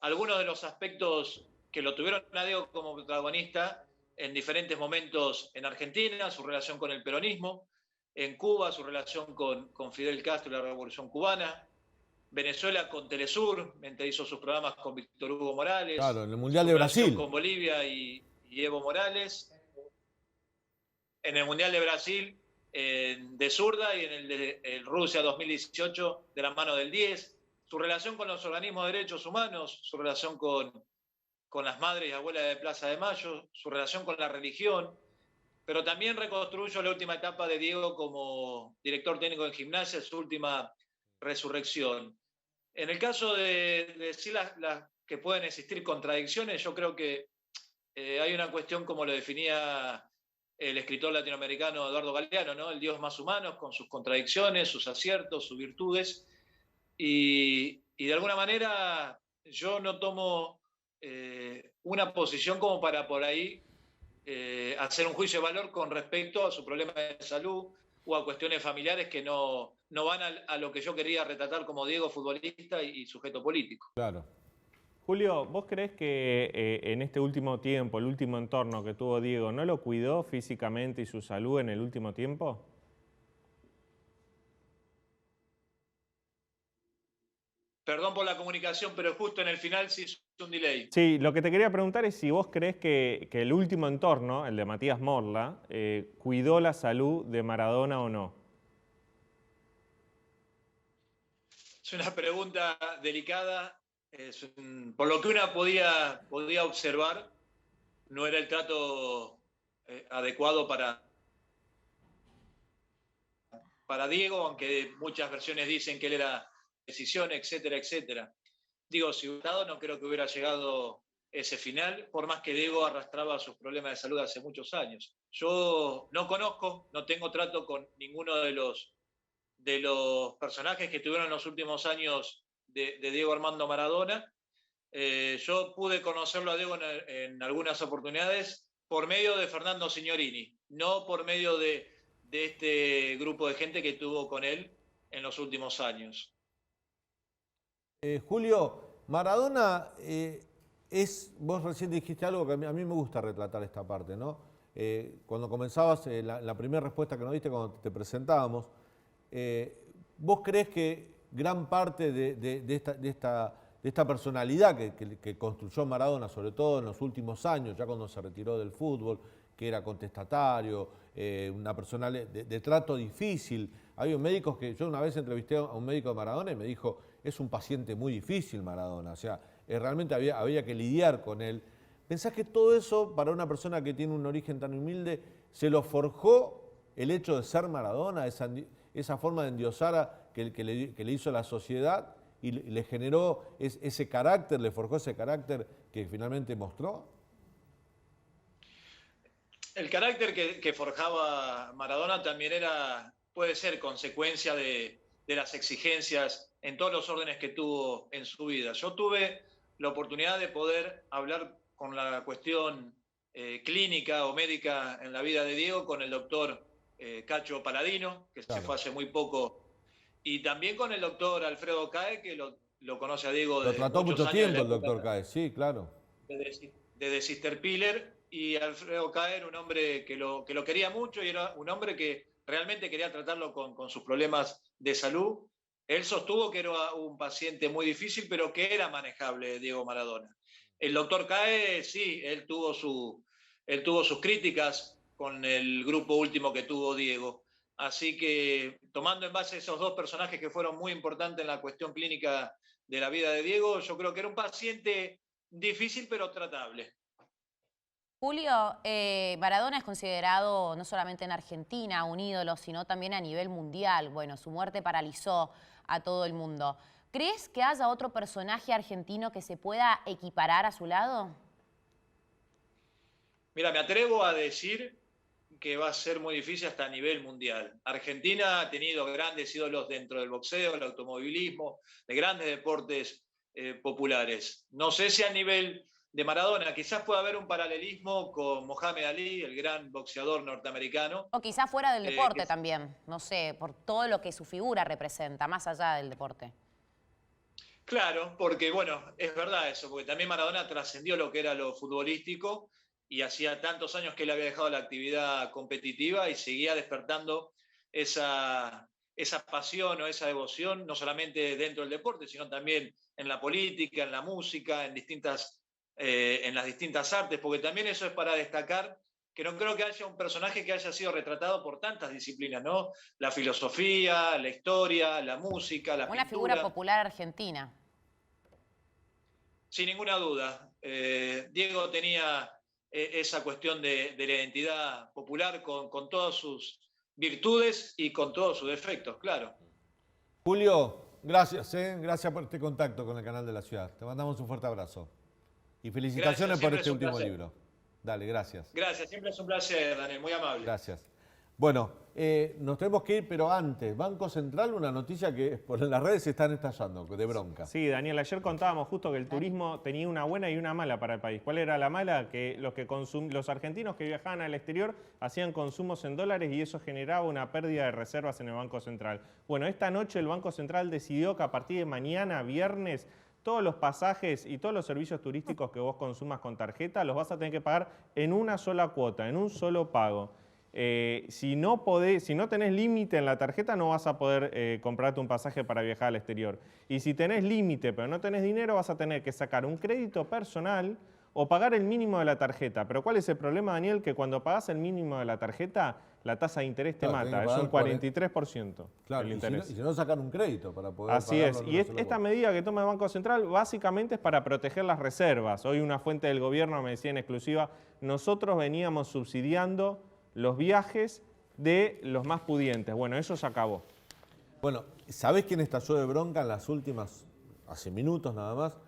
Q: algunos de los aspectos que lo tuvieron a Diego como protagonista en diferentes momentos en Argentina, su relación con el peronismo, en Cuba, su relación con Fidel Castro y la Revolución Cubana, Venezuela con Telesur, mientras hizo sus programas con Víctor Hugo Morales.
A: Claro, en el Mundial de Brasil.
Q: Con Bolivia y Evo Morales. En el Mundial de Brasil, de zurda, y en el de Rusia 2018, de la mano del 10. Su relación con los organismos de derechos humanos, su relación con las madres y abuelas de Plaza de Mayo, su relación con la religión, pero también reconstruyo la última etapa de Diego como director técnico en Gimnasia, su última resurrección. En el caso de decir las que pueden existir contradicciones, yo creo que hay una cuestión como lo definía el escritor latinoamericano Eduardo Galeano, ¿no? El Dios más humano, con sus contradicciones, sus aciertos, sus virtudes. Y de alguna manera yo no tomo una posición como para por ahí hacer un juicio de valor con respecto a su problema de salud, o a cuestiones familiares que no van a lo que yo quería retratar como Diego, futbolista y sujeto político.
A: Claro.
I: Julio, ¿vos creés que en este último tiempo, el último entorno que tuvo Diego, no lo cuidó físicamente y su salud en el último tiempo?
Q: Perdón por la comunicación, pero justo en el final sí hizo un delay.
I: Sí, lo que te quería preguntar es si vos creés que el último entorno, el de Matías Morla, cuidó la salud de Maradona o no.
Q: Es una pregunta delicada. Por lo que uno podía observar, no era el trato adecuado para Diego, aunque muchas versiones dicen que él era decisión, etcétera, etcétera. Digo, si hubiera estado, no creo que hubiera llegado ese final, por más que Diego arrastraba sus problemas de salud hace muchos años. Yo no conozco, no tengo trato con ninguno de los personajes que tuvieron en los últimos años de Diego Armando Maradona. Yo pude conocerlo a Diego en algunas oportunidades por medio de Fernando Signorini, no por medio de este grupo de gente que tuvo con él en los últimos años.
A: Julio, Maradona vos recién dijiste algo que a mí me gusta retratar esta parte, ¿no? Cuando comenzabas, la primera respuesta que nos diste cuando te presentábamos, ¿vos creés que gran parte de esta personalidad que construyó Maradona, sobre todo en los últimos años, ya cuando se retiró del fútbol, que era contestatario, una persona de trato difícil? Había médicos que yo una vez entrevisté a un médico de Maradona y me dijo, es un paciente muy difícil Maradona, o sea, realmente había que lidiar con él. ¿Pensás que todo eso, para una persona que tiene un origen tan humilde, se lo forjó el hecho de ser Maradona, esa forma de endiosar que le hizo la sociedad y le generó ese carácter, le forjó ese carácter que finalmente mostró?
Q: El carácter que forjaba Maradona también puede ser consecuencia de las exigencias en todos los órdenes que tuvo en su vida. Yo tuve la oportunidad de poder hablar con la cuestión clínica o médica en la vida de Diego con el doctor Cacho Paladino, que se fue hace muy poco, y también con el doctor Alfredo Cae, que lo conoce a Diego de
A: Lo trató mucho tiempo el doctor Cae, sí, claro.
Q: De Sister Piller, y Alfredo Cae era un hombre que lo quería mucho y era un hombre que realmente quería tratarlo con sus problemas de salud. Él sostuvo que era un paciente muy difícil, pero que era manejable, Diego Maradona. El doctor Cae, sí, él tuvo sus críticas con el grupo último que tuvo Diego. Así que, tomando en base esos dos personajes que fueron muy importantes en la cuestión clínica de la vida de Diego, yo creo que era un paciente difícil, pero tratable.
J: Julio, Maradona es considerado no solamente en Argentina un ídolo, sino también a nivel mundial. Bueno, su muerte paralizó a todo el mundo. ¿Crees que haya otro personaje argentino que se pueda equiparar a su lado?
Q: Mira, me atrevo a decir que va a ser muy difícil hasta a nivel mundial. Argentina ha tenido grandes ídolos dentro del boxeo, el automovilismo, de grandes deportes populares. No sé si a nivel de Maradona, quizás pueda haber un paralelismo con Mohamed Ali, el gran boxeador norteamericano.
J: O quizás fuera del deporte también, no sé, por todo lo que su figura representa, más allá del deporte.
Q: Claro, porque bueno, es verdad eso, porque también Maradona trascendió lo que era lo futbolístico y hacía tantos años que él había dejado la actividad competitiva y seguía despertando esa pasión o esa devoción, no solamente dentro del deporte, sino también en la política, en la música, en las distintas artes, porque también eso es para destacar, que no creo que haya un personaje que haya sido retratado por tantas disciplinas, ¿no? La filosofía, la historia, la música, la pintura.
J: Una figura popular argentina.
Q: Sin ninguna duda. Diego tenía esa cuestión de la identidad popular con todas sus virtudes y con todos sus defectos, claro.
A: Julio, gracias, gracias por este contacto con el Canal de la Ciudad. Te mandamos un fuerte abrazo. Y felicitaciones por este último libro. Dale, gracias.
Q: Gracias, siempre es un placer, Daniel, muy amable.
A: Gracias. Bueno, nos tenemos que ir, pero antes, Banco Central, una noticia que por las redes se están estallando, de bronca.
I: Sí, Daniel, ayer contábamos justo que el turismo tenía una buena y una mala para el país. ¿Cuál era la mala? Que los argentinos que viajaban al exterior hacían consumos en dólares y eso generaba una pérdida de reservas en el Banco Central. Bueno, esta noche el Banco Central decidió que a partir de mañana, viernes, todos los pasajes y todos los servicios turísticos que vos consumas con tarjeta los vas a tener que pagar en una sola cuota, en un solo pago. Si no tenés límite en la tarjeta, no vas a poder comprarte un pasaje para viajar al exterior. Y si tenés límite pero no tenés dinero, vas a tener que sacar un crédito personal o pagar el mínimo de la tarjeta. Pero ¿cuál es el problema, Daniel? Que cuando pagás el mínimo de la tarjeta, la tasa de interés te mata. Es un 43% el interés.
A: Y si no, sacan un crédito para poder
I: Así es. Y esta medida que toma el Banco Central básicamente es para proteger las reservas. Hoy una fuente del gobierno me decía en exclusiva, nosotros veníamos subsidiando los viajes de los más pudientes. Bueno, eso se acabó.
A: Bueno, ¿sabés quién estalló de bronca en las últimas, hace minutos nada más?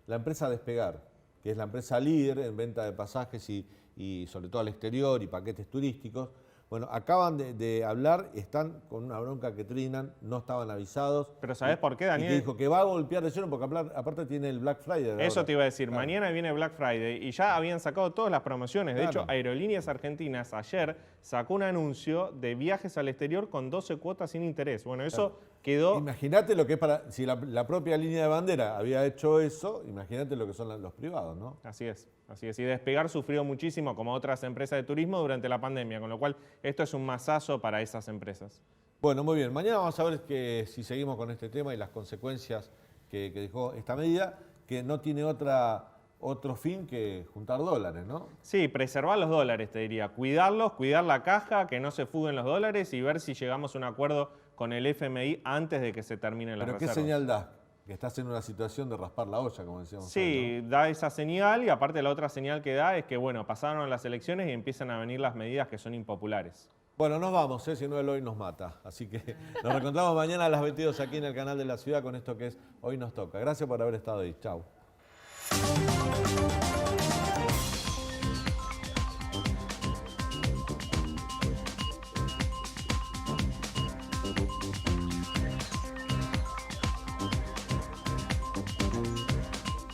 A: La empresa Despegar, que es la empresa líder en venta de pasajes y sobre todo al exterior y paquetes turísticos. Bueno, acaban de hablar, están con una bronca que trinan, no estaban avisados.
I: ¿Pero sabés por qué, Daniel?
A: Y dijo que va a golpear de lleno porque aparte tiene el Black Friday.
I: Eso
A: ahora.
I: te iba a decir, mañana viene Black Friday y ya habían sacado todas las promociones. De
A: Claro.
I: hecho, Aerolíneas Argentinas ayer sacó un anuncio de viajes al exterior con 12 cuotas sin interés. Bueno, eso quedó...
A: Imagínate lo que es para... Si la propia línea de bandera había hecho eso, imagínate lo que son los privados, ¿no?
I: Así es, así es. Y Despegar sufrió muchísimo, como otras empresas de turismo, durante la pandemia, con lo cual esto es un mazazo para esas empresas.
A: Bueno, muy bien. Mañana vamos a ver si seguimos con este tema y las consecuencias que dejó esta medida, que no tiene otro fin que juntar dólares, ¿no?
I: Sí, preservar los dólares, te diría. Cuidarlos, cuidar la caja, que no se fuguen los dólares y ver si llegamos a un acuerdo con el FMI antes de que se terminen las
A: ¿Pero
I: reservas.
A: qué señal da? Que estás en una situación de raspar la olla, como decíamos.
I: Sí, da esa señal y aparte la otra señal que da es que, bueno, pasaron las elecciones y empiezan a venir las medidas que son impopulares.
A: Bueno, nos vamos, si no el Hoy Nos Mata. Así que nos reencontramos mañana a las 22 aquí en el canal de la ciudad con esto que es Hoy Nos Toca. Gracias por haber estado ahí. Chau.